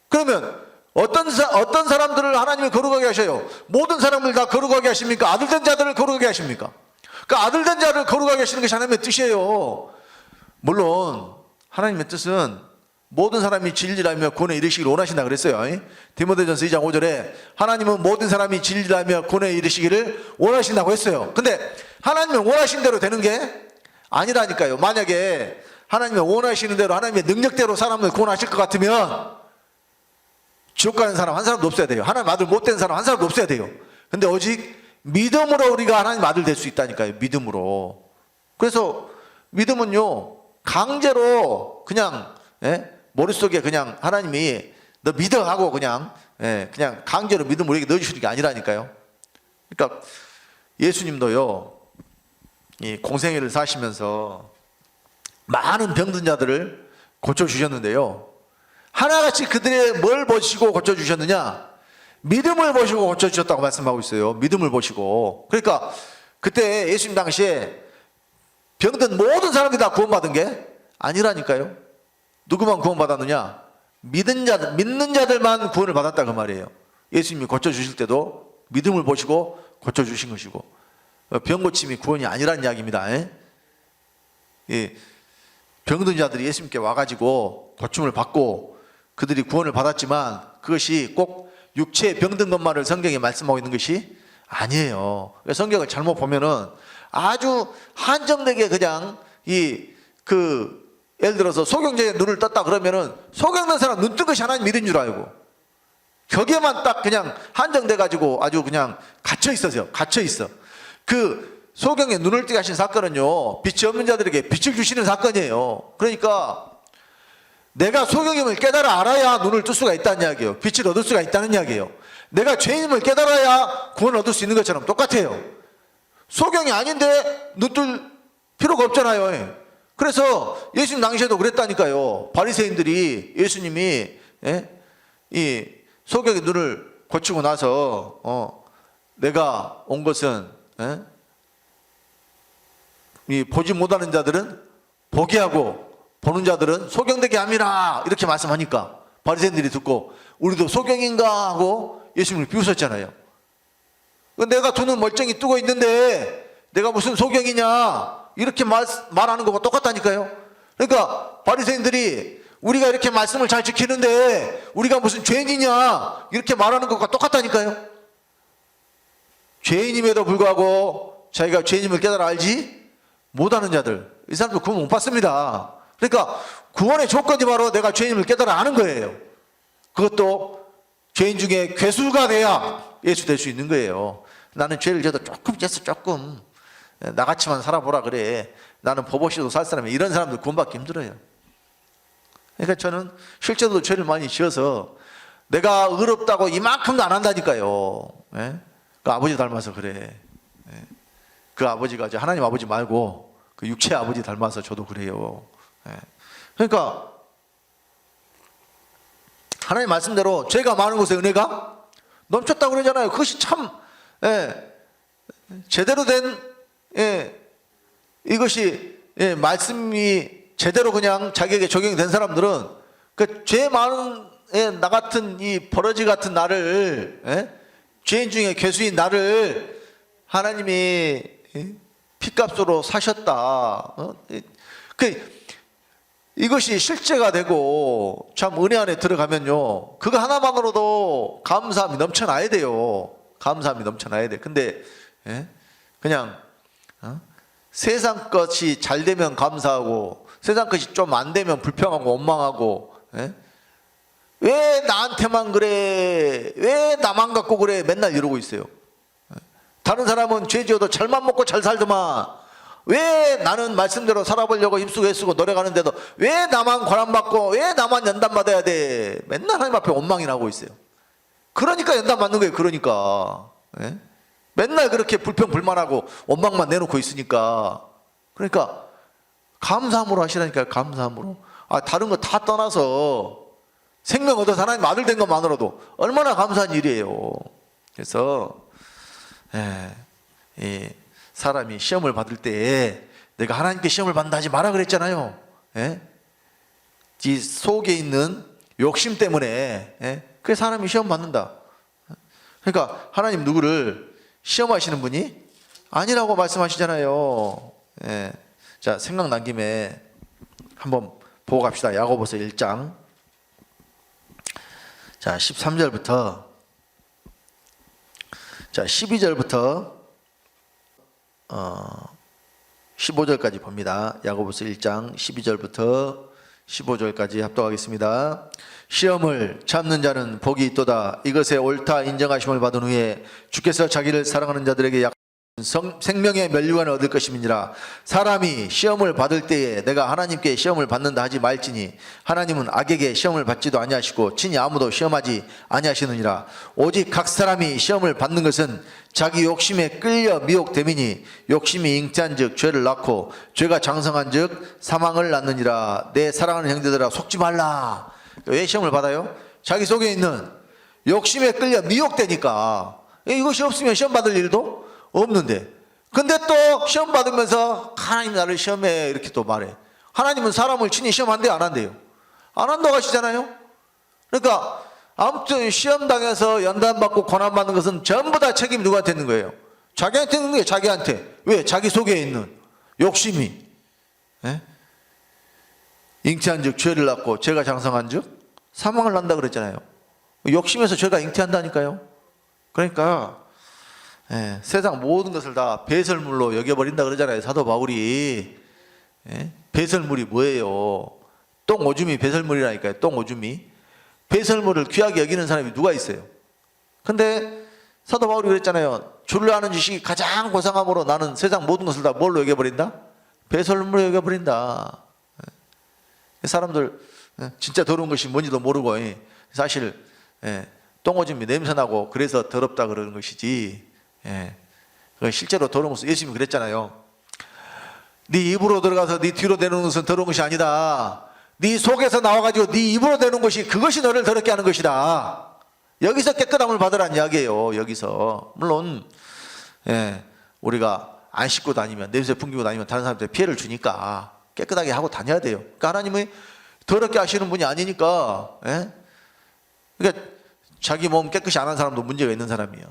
그러면 어떤 사람들을 하나님이 거룩하게 하셔요? 모든 사람을 다 거룩하게 하십니까? 아들 된 자들을 거룩하게 하십니까? 그러니까 아들 된 자를 거룩하게 하시는 것이 하나님의 뜻이에요. 물론 하나님의 뜻은 모든 사람이 진리라며 구원에 이르시기를 원하신다 그랬어요. 디모데전서 2장 5절에 하나님은 모든 사람이 진리라며 구원에 이르시기를 원하신다고 했어요. 근데 하나님은 원하신 대로 되는 게 아니라니까요. 만약에 하나님이 원하시는 대로 하나님의 능력대로 사람을 구원하실 것 같으면 지옥 가는 사람 한 사람도 없어야 돼요. 하나님 아들 못 된 사람 한 사람도 없어야 돼요. 근데 오직 믿음으로 우리가 하나님 아들 될 수 있다니까요. 믿음으로. 그래서 믿음은요, 강제로 그냥 머릿속에 그냥 하나님이 너 믿어 하고 그냥 강제로 믿음을 우리에게 넣어주시는 게 아니라니까요. 그러니까 예수님도요, 이 공생애를 사시면서 많은 병든 자들을 고쳐주셨는데요, 하나같이 그들의 뭘 보시고 고쳐주셨느냐? 믿음을 보시고 고쳐주셨다고 말씀하고 있어요. 믿음을 보시고. 그러니까 그때 예수님 당시에 병든 모든 사람들이 다 구원받은 게 아니라니까요. 누구만 구원받았느냐? 믿는 자들만 구원을 받았다 그 말이에요. 예수님이 고쳐주실 때도 믿음을 보시고 고쳐주신 것이고, 병 고침이 구원이 아니라는 이야기입니다. 병든 자들이 예수님께 와가지고 고침을 받고 그들이 구원을 받았지만 그것이 꼭 육체의 병든 것만을 성경에 말씀하고 있는 것이 아니에요. 성경을 잘못 보면은 아주 한정되게 그냥 예를 들어서 소경제에 눈을 떴다 그러면은 소경된 사람 눈 뜬 것이 하나님 믿은 줄 알고 거기에만 딱 그냥 한정돼 가지고 아주 그냥 갇혀 있어요. 갇혀 있어. 그 소경에 눈을 뜨게 하신 사건은요, 빛이 없는 자들에게 빛을 주시는 사건이에요. 그러니까 내가 소경임을 깨달아 알아야 눈을 뜰 수가 있다는 이야기예요. 빛을 얻을 수가 있다는 이야기예요. 내가 죄인임을 깨달아야 구원을 얻을 수 있는 것처럼 똑같아요. 소경이 아닌데 눈 뜰 필요가 없잖아요. 그래서 예수님 당시에도 그랬다니까요. 바리새인들이 예수님이 이 소경의 눈을 고치고 나서 내가 온 것은 이 보지 못하는 자들은 보게 하고 보는 자들은 소경되게 함이라 이렇게 말씀하니까 바리새인들이 듣고 우리도 소경인가 하고 예수님을 비웃었잖아요. 내가 두 눈 멀쩡히 뜨고 있는데 내가 무슨 소경이냐 이렇게 말하는 거가 똑같다니까요. 그러니까 바리새인들이 우리가 이렇게 말씀을 잘 지키는데 우리가 무슨 죄인이냐 이렇게 말하는 것과 똑같다니까요. 죄인임에도 불구하고 자기가 죄인임을 깨달아 알지 못하는 자들, 이 사람도 구원 못 받습니다. 그러니까 구원의 조건이 바로 내가 죄인임을 깨달아 아는 거예요. 그것도 죄인 중에 괴수가 돼야 예수 될 수 있는 거예요. 나는 죄를 져도 조금 졌어, 조금. 나같이만 살아보라 그래. 나는 법 없이도 살 사람이, 이런 사람들 구원받기 힘들어요. 그러니까 저는 실제로 죄를 많이 지어서 내가 의롭다고 이만큼도 안 한다니까요. 예? 그 아버지 닮아서 그래. 예? 그 아버지가 하나님 아버지 말고 그 육체 아버지 닮아서 저도 그래요. 예? 그러니까 하나님 말씀대로 죄가 많은 곳에 은혜가 넘쳤다고 그러잖아요. 그것이 참 제대로 된 이것이 말씀이 제대로 그냥 자기에게 적용이 된 사람들은 그 죄 많은 나 같은 이 버러지 같은 나를 죄인 중에 괴수인 나를 하나님이 피값으로 사셨다. 이것이 실제가 되고 참 은혜 안에 들어가면요, 그거 하나만으로도 감사함이 넘쳐나야 돼요. 감사함이 넘쳐나야 돼. 근데 그냥 세상 것이 잘 되면 감사하고 세상 것이 좀 안 되면 불평하고 원망하고, 왜 나한테만 그래, 왜 나만 갖고 그래, 맨날 이러고 있어요. 다른 사람은 죄 지어도 잘만 먹고 잘 살더만 왜 나는 말씀대로 살아보려고 힘쓰고 애쓰고 노력하는데도 왜 나만 관함받고 왜 나만 연단받아야 돼, 맨날 하나님 앞에 원망이 나고 있어요. 그러니까 연단받는 거예요. 그러니까 맨날 그렇게 불평불만하고 원망만 내놓고 있으니까. 그러니까 감사함으로 하시라니까요. 감사함으로. 다른 거 다 떠나서 생명 얻어서 하나님 아들 된 것만으로도 얼마나 감사한 일이에요. 그래서 사람이 시험을 받을 때 내가 하나님께 시험을 받는다 하지 마라 그랬잖아요. 이 속에 있는 욕심 때문에 그 사람이 시험 받는다. 그러니까 하나님 누구를 시험하시는 분이 아니라고 말씀하시잖아요. 자, 생각난 김에 한번 보고 갑시다. 야고보서 1장. 자, 13절부터 12절부터 15절까지 봅니다. 야고보서 1장 12절부터 15절까지 합독하겠습니다. 시험을 참는 자는 복이 있도다. 이것에 옳다 인정하심을 받은 후에 주께서 자기를 사랑하는 자들에게 생명의 면류관을 얻을 것임이니라. 사람이 시험을 받을 때에 내가 하나님께 시험을 받는다 하지 말지니 하나님은 악에게 시험을 받지도 아니하시고 친히 아무도 시험하지 아니하시느니라. 오직 각 사람이 시험을 받는 것은 자기 욕심에 끌려 미혹됨이니 욕심이 잉태한즉 죄를 낳고 죄가 장성한즉 사망을 낳느니라. 내 사랑하는 형제들아 속지 말라. 왜 시험을 받아요? 자기 속에 있는 욕심에 끌려 미혹되니까. 이것이 없으면 시험 받을 일도 없는데, 근데 또 시험 받으면서 하나님 나를 시험해 이렇게 또 말해. 하나님은 사람을 친히 시험한대요, 안 한대요? 안 한다고 하시잖아요. 그러니까 아무튼 시험 당해서 연단받고 고난받는 것은 전부 다 책임이 누구한테 있는 거예요? 자기한테 있는 거예요. 자기한테. 왜? 자기 속에 있는 욕심이 잉태한 즉 죄를 낳고 죄가 장성한 즉 사망을 낳는다 그랬잖아요. 욕심에서 죄가 잉태한다니까요. 그러니까 세상 모든 것을 다 배설물로 여겨버린다 그러잖아요. 사도 바울이. 배설물이 뭐예요? 똥오줌이 배설물이라니까요. 똥오줌이. 배설물을 귀하게 여기는 사람이 누가 있어요? 근데 사도 바울이 그랬잖아요. 주를 아는 지식이 가장 고상함으로 나는 세상 모든 것을 다 뭘로 여겨버린다? 배설물로 여겨버린다. 사람들 진짜 더러운 것이 뭔지도 모르고 사실 똥오줌이 냄새나고 그래서 더럽다 그러는 것이지, 실제로 더러운 것은 예수님이 그랬잖아요. 네 입으로 들어가서 네 뒤로 내놓는 것은 더러운 것이 아니다. 네 속에서 나와가지고 네 입으로 내놓은 것이 그것이 너를 더럽게 하는 것이다. 여기서 깨끗함을 받으라는 이야기예요. 여기서 물론 우리가 안 씻고 다니면, 냄새 풍기고 다니면 다른 사람들한테 피해를 주니까 깨끗하게 하고 다녀야 돼요. 그러니까 하나님이 더럽게 하시는 분이 아니니까, 예? 그러니까 자기 몸 깨끗이 안 한 사람도 문제가 있는 사람이에요.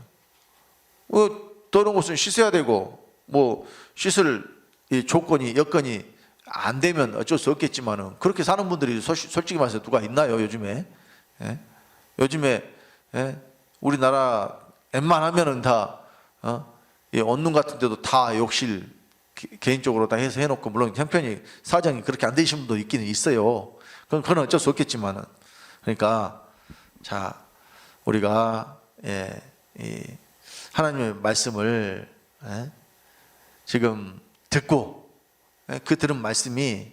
더러운 것은 씻어야 되고, 뭐 씻을 이 조건이 여건이 안 되면 어쩔 수 없겠지만은, 그렇게 사는 분들이 솔직히 말해서 누가 있나요 요즘에? 예? 요즘에, 예? 우리나라 웬만하면은 다 이 원룸 같은 데도 다 욕실 개인적으로 다 해서 해놓고, 물론 형편이 사정이 그렇게 안 되신 분도 있기는 있어요. 그건 어쩔 수 없겠지만은, 그러니까 자, 우리가 이 하나님의 말씀을 지금 듣고, 그 들은 말씀이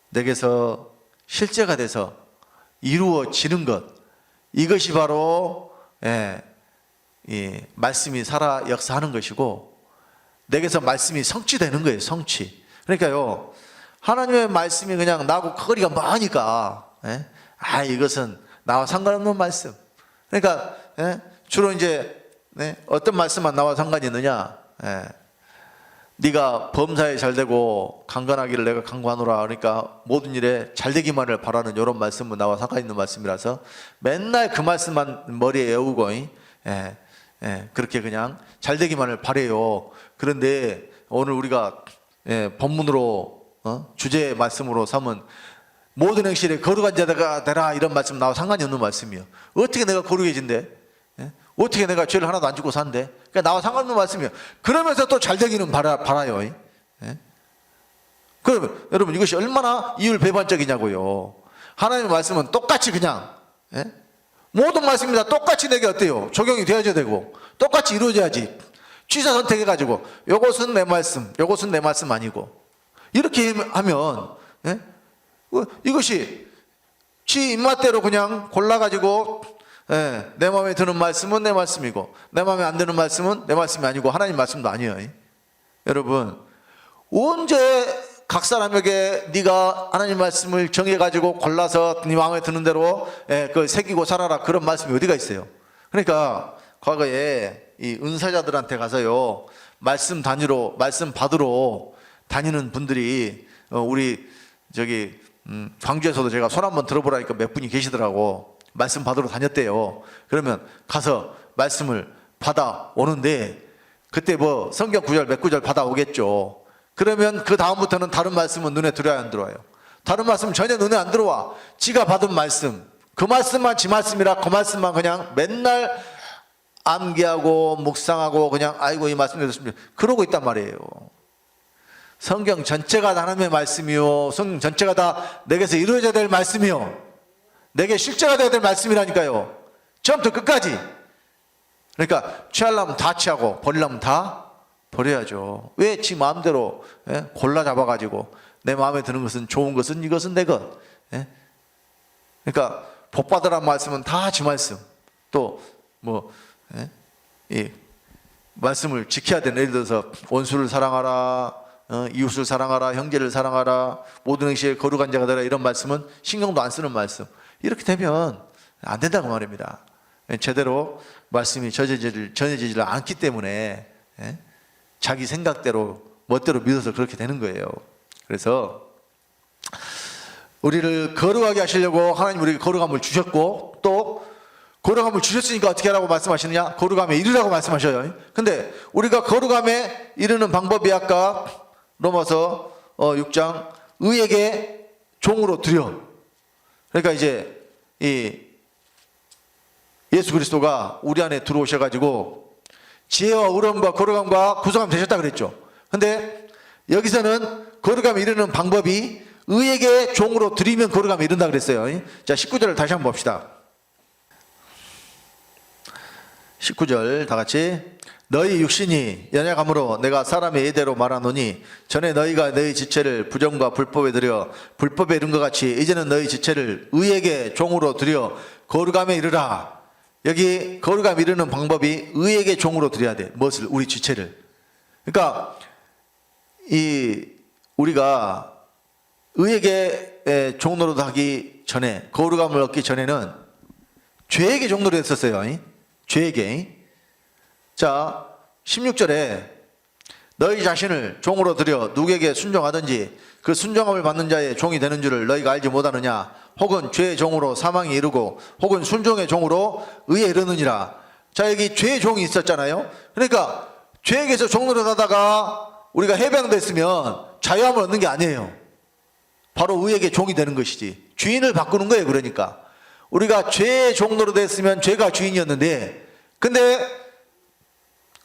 내게서 실제가 돼서 이루어지는 것, 이것이 바로 이 말씀이 살아 역사하는 것이고, 내게서 말씀이 성취되는 거예요. 성취. 그러니까요, 하나님의 말씀이 그냥 나하고 거리가 멀으니까 이것은 나와 상관없는 말씀. 그러니까 주로 이제 어떤 말씀만 나와 상관이 있느냐, 네가 범사에 잘되고 강건하기를 내가 강구하노라. 그러니까 모든 일에 잘되기만을 바라는 이런 말씀은 나와 상관 있는 말씀이라서 맨날 그 말씀만 머리에 외우고 그렇게 그냥 잘되기만을 바래요. 그런데 오늘 우리가 본문으로 주제 말씀으로 삼은 모든 행실에 거룩한 자가 되라, 이런 말씀 나와 상관이 없는 말씀이에요. 어떻게 내가 거룩해진대? 어떻게 내가 죄를 하나도 안 짓고 산대? 그러니까 나와 상관없는 말씀이에요. 그러면서 또 잘되기는 바라요. 그러면 여러분, 이것이 얼마나 이율배반적이냐고요. 하나님의 말씀은 똑같이 그냥 모든 말씀이 다 똑같이 내게 어때요? 적용이 되어져야 되고 똑같이 이루어져야지. 취사 선택해가지고 요것은 내 말씀, 요것은 내 말씀 아니고, 이렇게 하면 이것이 지 입맛대로 그냥 골라가지고 내 마음에 드는 말씀은 내 말씀이고 내 마음에 안 드는 말씀은 내 말씀이 아니고 하나님 말씀도 아니에요. 여러분, 언제 각 사람에게 네가 하나님 말씀을 정해가지고 골라서 네 마음에 드는 대로 그 새기고 살아라, 그런 말씀이 어디가 있어요? 그러니까 과거에 이 은사자들한테 가서요, 말씀 받으러 다니는 분들이 우리 저기 광주에서도 제가 손 한번 들어보라니까 몇 분이 계시더라고. 말씀 받으러 다녔대요. 그러면 가서 말씀을 받아 오는데, 그때 뭐 성경 구절 몇 구절 받아 오겠죠. 그러면 그 다음부터는 다른 말씀은 눈에 들어야 안 들어와요? 다른 말씀은 전혀 눈에 안 들어와. 지가 받은 말씀, 그 말씀만 지 말씀이라 그 말씀만 그냥 맨날 암기하고 묵상하고 그냥 아이고 이 말씀 들었습니다, 그러고 있단 말이에요. 성경 전체가 하나님의 말씀이요, 성경 전체가 다 내게서 이루어져야 될 말씀이요, 내게 실제가 되어야 될 말씀이라니까요. 처음부터 끝까지. 그러니까 취하려면 다 취하고 버리려면 다 버려야죠. 왜 지 마음대로 골라 잡아가지고 내 마음에 드는 것은 좋은 것은 이것은 내 것. 그러니까 복 받으라는 말씀은 다 지 말씀. 또 뭐 이 말씀을 지켜야 되는, 예를 들어서 원수를 사랑하라, 이웃을 사랑하라, 형제를 사랑하라, 모든 행실에 거룩한 자가 되라, 이런 말씀은 신경도 안 쓰는 말씀. 이렇게 되면 안 된다고 말입니다. 제대로 말씀이 전해지지를 않기 때문에 자기 생각대로 멋대로 믿어서 그렇게 되는 거예요. 그래서 우리를 거룩하게 하시려고 하나님 우리에게 거룩함을 주셨고, 또 거룩함을 주셨으니까 어떻게 하라고 말씀하시느냐? 거룩함에 이르라고 말씀하셔요. 근데 우리가 거룩함에 이르는 방법이 아까 로마서 6장 의에게 종으로 드려. 그러니까 이제 이 예수 그리스도가 우리 안에 들어오셔가지고 지혜와 의로움과 거룩함과 구성함 되셨다 그랬죠. 근데 여기서는 거룩함에 이르는 방법이 의에게 종으로 드리면 거룩함에 이른다 그랬어요. 자, 19절을 다시 한번 봅시다. 19절 다 같이. 너희 육신이 연약함으로 내가 사람의 예대로 말하노니 전에 너희가 너희 지체를 부정과 불법에 드려 불법에 이른 것 같이 이제는 너희 지체를 의에게 종으로 드려 거룩함에 이르라. 여기 거룩함에 이르는 방법이 의에게 종으로 드려야 돼. 무엇을? 우리 지체를. 그러니까 우리가 의에게 종노릇 하기 전에, 거룩함을 얻기 전에는 죄에게 종노릇 했었어요. 죄에게. 자, 16절에 너희 자신을 종으로 들여 누구에게 순종하든지 그 순종함을 받는 자의 종이 되는 줄을 너희가 알지 못하느냐? 혹은 죄의 종으로 사망에 이르고 혹은 순종의 종으로 의에 이르느니라. 자, 여기 죄의 종이 있었잖아요. 그러니까 죄에게서 종노릇 하다가 우리가 해방됐으면 자유함을 얻는 게 아니에요. 바로 의에게 종이 되는 것이지. 주인을 바꾸는 거예요. 그러니까 우리가 죄의 종노릇 했으면 죄가 주인이었는데, 근데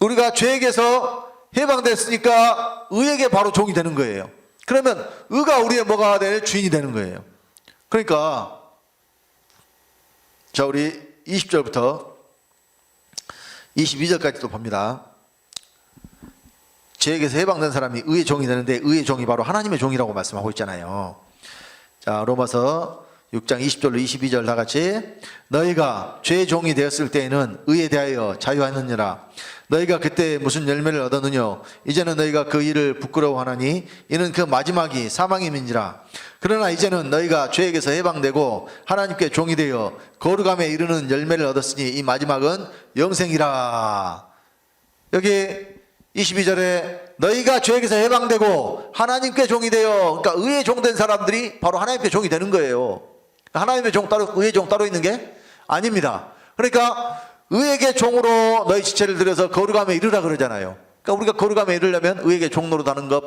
우리가 죄에게서 해방됐으니까 의에게 바로 종이 되는 거예요. 그러면 의가 우리의 뭐가 될 주인이 되는 거예요. 그러니까 자, 우리 20절부터 22절까지 또 봅니다. 죄에게서 해방된 사람이 의의 종이 되는데 의의 종이 바로 하나님의 종이라고 말씀하고 있잖아요. 자, 로마서 6장 20절로 22절 다 같이. 너희가 죄의 종이 되었을 때에는 의에 대하여 자유하느니라. 너희가 그때 무슨 열매를 얻었느냐? 이제는 너희가 그 일을 부끄러워하나니 이는 그 마지막이 사망임이니라. 그러나 이제는 너희가 죄에게서 해방되고 하나님께 종이 되어 거룩함에 이르는 열매를 얻었으니 이 마지막은 영생이라. 여기 22절에 너희가 죄에게서 해방되고 하나님께 종이 되어, 그러니까 의의 종된 사람들이 바로 하나님께 종이 되는 거예요. 하나님의 종 따로, 의의 종 따로 있는 게 아닙니다. 그러니까 의에게 종으로 너희 지체를 들여서 거룩함에 이르라 그러잖아요. 그러니까 우리가 거룩함에 이르려면 의에게 종 노릇하는 것,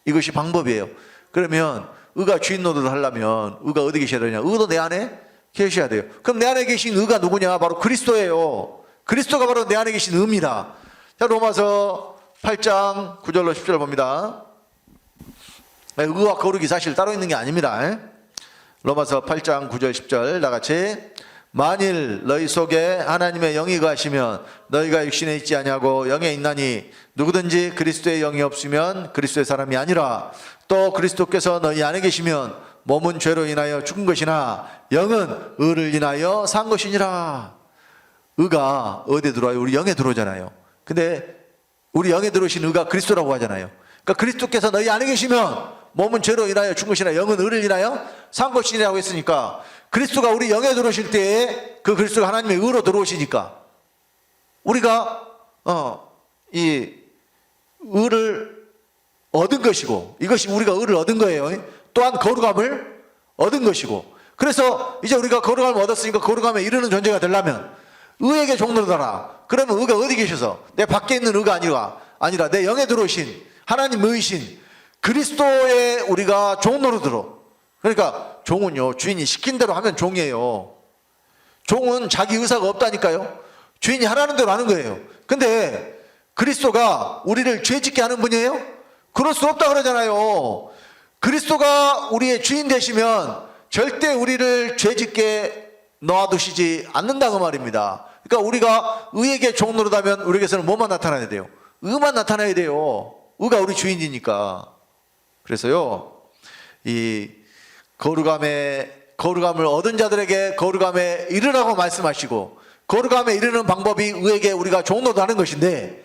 이것이 방법이에요. 그러면 의가 주인 노릇을 하려면 의가 어디 계셔야 되냐? 의도 내 안에 계셔야 돼요. 그럼 내 안에 계신 의가 누구냐? 바로 그리스도예요. 그리스도가 바로 내 안에 계신 의입니다. 자, 로마서 8장 9절로 10절 봅니다. 의와 거룩이 사실 따로 있는 게 아닙니다. 로마서 8장 9절 10절 다 같이. 만일 너희 속에 하나님의 영이 거하시면 너희가 육신에 있지 아니하고 영에 있나니 누구든지 그리스도의 영이 없으면 그리스도의 사람이 아니라. 또 그리스도께서 너희 안에 계시면 몸은 죄로 인하여 죽은 것이나 영은 의를 인하여 산 것이니라. 의가 어디에 들어와요? 우리 영에 들어오잖아요. 근데 우리 영에 들어오신 의가 그리스도라고 하잖아요. 그러니까 그리스도께서 너희 안에 계시면 몸은 죄로 인하여 죽은 것이나 영은 의를 인하여 산 것이라고 했으니까, 그리스도가 우리 영에 들어오실 때에 그 그리스도가 하나님의 의로 들어오시니까 우리가 이 의를 얻은 것이고, 이것이 우리가 의를 얻은 거예요. 또한 거룩함을 얻은 것이고, 그래서 이제 우리가 거룩함을 얻었으니까 거룩함에 이르는 존재가 되려면 의에게 종노릇하라. 그러면 의가 어디 계셔서? 내 밖에 있는 의가 아니라 내 영에 들어오신 하나님 의이신 그리스도의 우리가 종노릇으로. 그러니까 종은요, 주인이 시킨 대로 하면 종이에요. 종은 자기 의사가 없다니까요. 주인이 하라는 대로 하는 거예요. 근데 그리스도가 우리를 죄짓게 하는 분이에요? 그럴 수 없다 그러잖아요. 그리스도가 우리의 주인 되시면 절대 우리를 죄짓게 놔두시지 않는다 그 말입니다. 그러니까 우리가 의에게 종노릇하면 우리에게서는 뭐만 나타나야 돼요? 의만 나타나야 돼요. 의가 우리 주인이니까. 그래서요, 이 거룩함을 얻은 자들에게 거룩함에 이르라고 말씀하시고, 거룩함에 이르는 방법이 의에게 우리가 종노릇하는 것인데,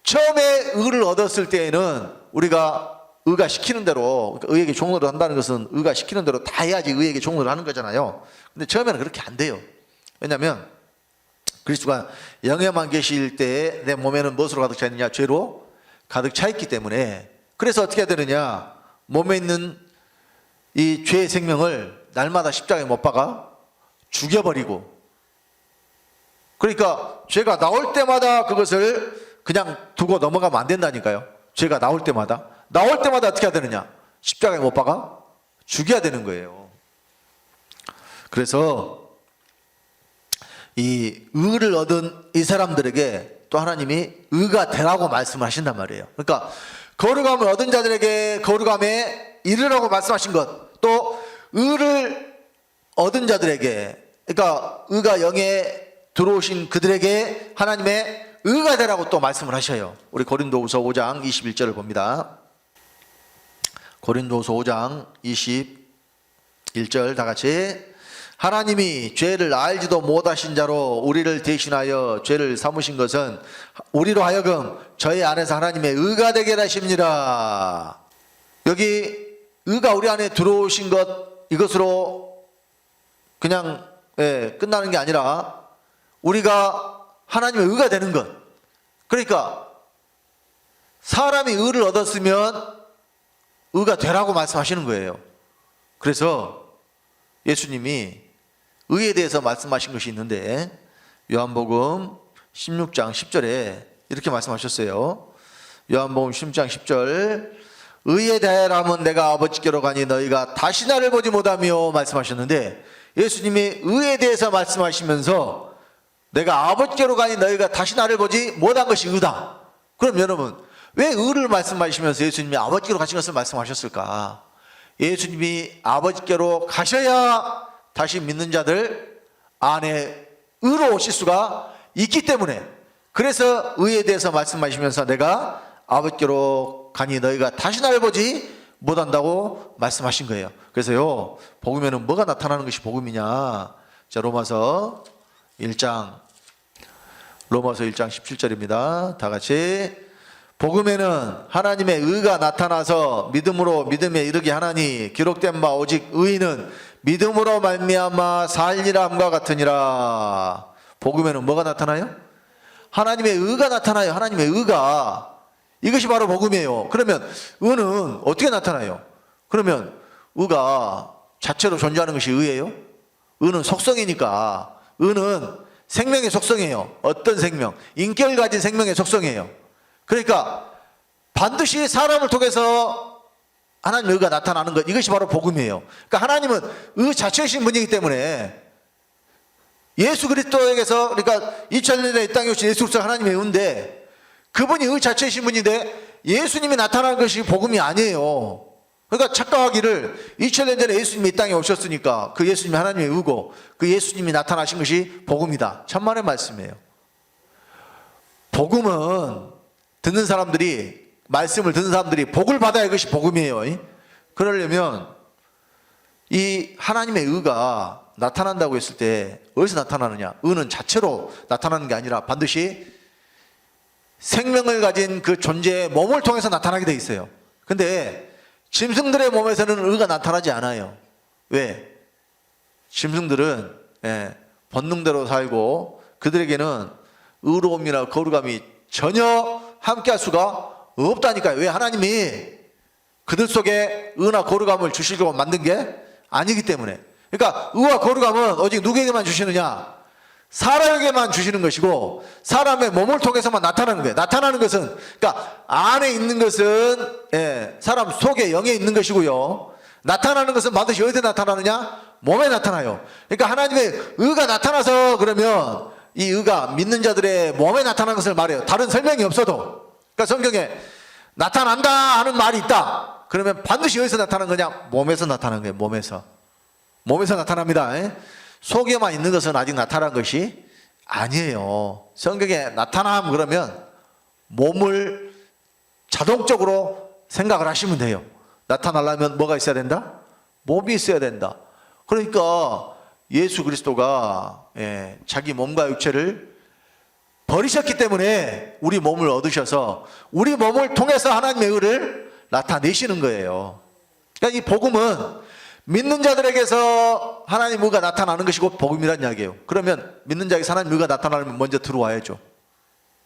처음에 의를 얻었을 때에는 우리가 의가 시키는 대로, 그러니까 의에게 종노릇 한다는 것은 의가 시키는 대로 다 해야지 의에게 종노릇 하는 거잖아요. 근데 처음에는 그렇게 안 돼요. 왜냐하면 그리스도가 영에만 계실 때에 내 몸에는 무엇으로 가득 차 있느냐? 죄로 가득 차 있기 때문에. 그래서 어떻게 해야 되느냐? 몸에 있는 이 죄의 생명을 날마다 십자가에 못 박아 죽여버리고, 그러니까 죄가 나올 때마다 그것을 그냥 두고 넘어가면 안 된다니까요. 죄가 나올 때마다 어떻게 해야 되느냐? 십자가에 못 박아 죽여야 되는 거예요. 그래서 이 의를 얻은 이 사람들에게 또 하나님이 의가 되라고 말씀을 하신단 말이에요. 그러니까 거룩함을 얻은 자들에게 거룩함에 이르라고 말씀하신 것, 또 의를 얻은 자들에게, 그러니까 의가 영에 들어오신 그들에게 하나님의 의가 되라고 또 말씀을 하셔요. 우리 고린도후서 5장 21절을 봅니다. 고린도후서 5장 21절 다 같이. 하나님이 죄를 알지도 못하신 자로 우리를 대신하여 죄를 삼으신 것은 우리로 하여금 저희 안에서 하나님의 의가 되게 하십니다. 여기 의가 우리 안에 들어오신 것, 이것으로 그냥 끝나는 게 아니라 우리가 하나님의 의가 되는 것. 그러니까 사람이 의를 얻었으면 의가 되라고 말씀하시는 거예요. 그래서 예수님이 의에 대해서 말씀하신 것이 있는데 요한복음 16장 10절에 이렇게 말씀하셨어요. 요한복음 16장 10절, 의에 대하여라면 내가 아버지께로 가니 너희가 다시 나를 보지 못하며 말씀하셨는데, 예수님이 의에 대해서 말씀하시면서 내가 아버지께로 가니 너희가 다시 나를 보지 못한 것이 의다. 그럼 여러분, 왜 의를 말씀하시면서 예수님이 아버지께로 가신 것을 말씀하셨을까? 예수님이 아버지께로 가셔야 다시 믿는 자들 안에 의로 오실 수가 있기 때문에, 그래서 의에 대해서 말씀하시면서 내가 아버지께로 가니 너희가 다시 나를 보지 못한다고 말씀하신 거예요. 그래서요, 복음에는 뭐가 나타나는 것이 복음이냐? 자, 로마서 1장 17절입니다. 다 같이. 복음에는 하나님의 의가 나타나서 믿음으로 믿음에 이르게 하나니 기록된 바 오직 의인은 믿음으로 말미암아 살리라 함과 같으니라. 복음에는 뭐가 나타나요? 하나님의 의가 나타나요. 하나님의 의가. 이것이 바로 복음이에요. 그러면 의는 어떻게 나타나요? 그러면 의가 자체로 존재하는 것이 의예요? 의는 속성이니까. 의는 생명의 속성이에요. 어떤 생명? 인격을 가진 생명의 속성이에요. 그러니까 반드시 사람을 통해서 하나님의 의가 나타나는 것, 이것이 바로 복음이에요. 그러니까 하나님은 의 자체이신 분이기 때문에 예수 그리스도에게서, 그러니까 2000년에 이 땅에 오신 예수 그리스도가 하나님의 의인데, 그분이 의 자체이신 분인데 예수님이 나타나는 것이 복음이 아니에요. 그러니까 착각하기를 2000년 전에 예수님이 이 땅에 오셨으니까 그 예수님이 하나님의 의고 그 예수님이 나타나신 것이 복음이다. 천만의 말씀이에요. 복음은 듣는 사람들이, 말씀을 듣는 사람들이 복을 받아야 그것이 복음이에요. 그러려면 이 하나님의 의가 나타난다고 했을 때 어디서 나타나느냐? 의는 자체로 나타나는 게 아니라 반드시 생명을 가진 그 존재의 몸을 통해서 나타나게 돼 있어요. 근데 짐승들의 몸에서는 의가 나타나지 않아요. 왜? 짐승들은 본능대로 살고 그들에게는 의로움이나 거룩함이 전혀 함께 할 수가 없다니까요. 왜? 하나님이 그들 속에 의나 거룩함을 주시려고 만든 게 아니기 때문에. 그러니까 의와 거룩함은 오직 누구에게만 주시느냐? 사람에게만 주시는 것이고, 사람의 몸을 통해서만 나타나는 거예요. 나타나는 것은, 그러니까 안에 있는 것은 사람 속에 영에 있는 것이고요, 나타나는 것은 반드시 어디에 나타나느냐? 몸에 나타나요. 그러니까 하나님의 의가 나타나서, 그러면 이 의가 믿는 자들의 몸에 나타나는 것을 말해요. 다른 설명이 없어도. 그러니까 성경에 나타난다 하는 말이 있다. 그러면 반드시 어디서 나타나는 거냐? 몸에서 나타나는 거예요. 몸에서 나타납니다. 속에만 있는 것은 아직 나타난 것이 아니에요. 성경에 나타남 그러면 몸을 자동적으로 생각을 하시면 돼요. 나타나려면 뭐가 있어야 된다? 몸이 있어야 된다. 그러니까 예수 그리스도가 자기 몸과 육체를 버리셨기 때문에 우리 몸을 얻으셔서 우리 몸을 통해서 하나님의 의를 나타내시는 거예요. 그러니까 이 복음은 믿는 자들에게서 하나님 의가 나타나는 것이 곧 복음이란 이야기예요. 그러면 믿는 자에게 하나님 의가 나타나려면 먼저 들어와야죠.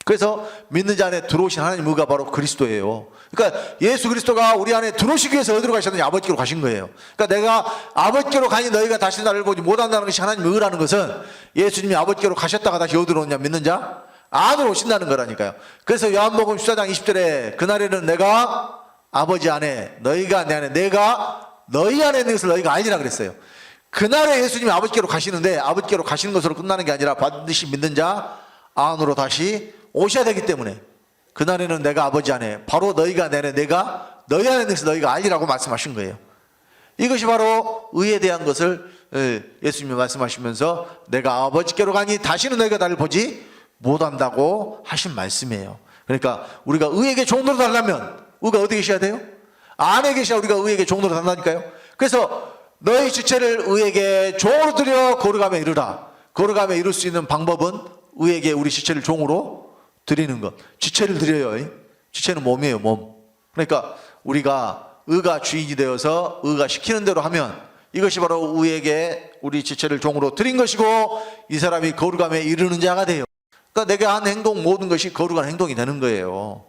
그래서 믿는 자 안에 들어오신 하나님 의가 바로 그리스도예요. 그러니까 예수 그리스도가 우리 안에 들어오시기 위해서 어디로 가셨느냐? 아버지께로 가신 거예요. 그러니까 내가 아버지께로 가니 너희가 다시 나를 보지 못한다는 것이 하나님의 의라는 것은 예수님이 아버지께로 가셨다가 다시 어디로 오냐? 믿는 자 안으로 오신다는 거라니까요. 그래서 요한복음 14장 20절에 그날에는 내가 아버지 안에, 너희가 내 안에, 내가 너희 안에 있는 것을 너희가 알리라 그랬어요. 그날에 예수님이 아버지께로 가시는데 아버지께로 가시는 것으로 끝나는 게 아니라 반드시 믿는 자 안으로 다시 오셔야 되기 때문에 그날에는 내가 아버지 안에, 바로 너희가 내 안에, 내가 너희 안에 있는 것을 너희가 알리라고 말씀하신 거예요. 이것이 바로 의에 대한 것을 예수님이 말씀하시면서 내가 아버지께로 가니 다시는 너희가 나를 보지 못한다고 하신 말씀이에요. 그러니까 우리가 의에게 종로로 달라면 의가 어디 계셔야 돼요? 안에 계셔야 우리가 의에게 종로로 산다니까요. 그래서 너희 지체를 의에게 종으로 드려 거룩함에 이르라. 거룩함에 이룰 수 있는 방법은 의에게 우리 지체를 종으로 드리는 것. 지체를 드려요. 지체는 몸이에요, 몸. 그러니까 우리가 의가 주인이 되어서 의가 시키는 대로 하면 이것이 바로 의에게 우리 지체를 종으로 드린 것이고 이 사람이 거룩함에 이르는 자가 돼요. 그러니까 내가 한 행동 모든 것이 거룩한 행동이 되는 거예요.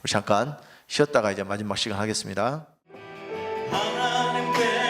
우리 잠깐 쉬었다가 이제 마지막 시간 하겠습니다. 하나님께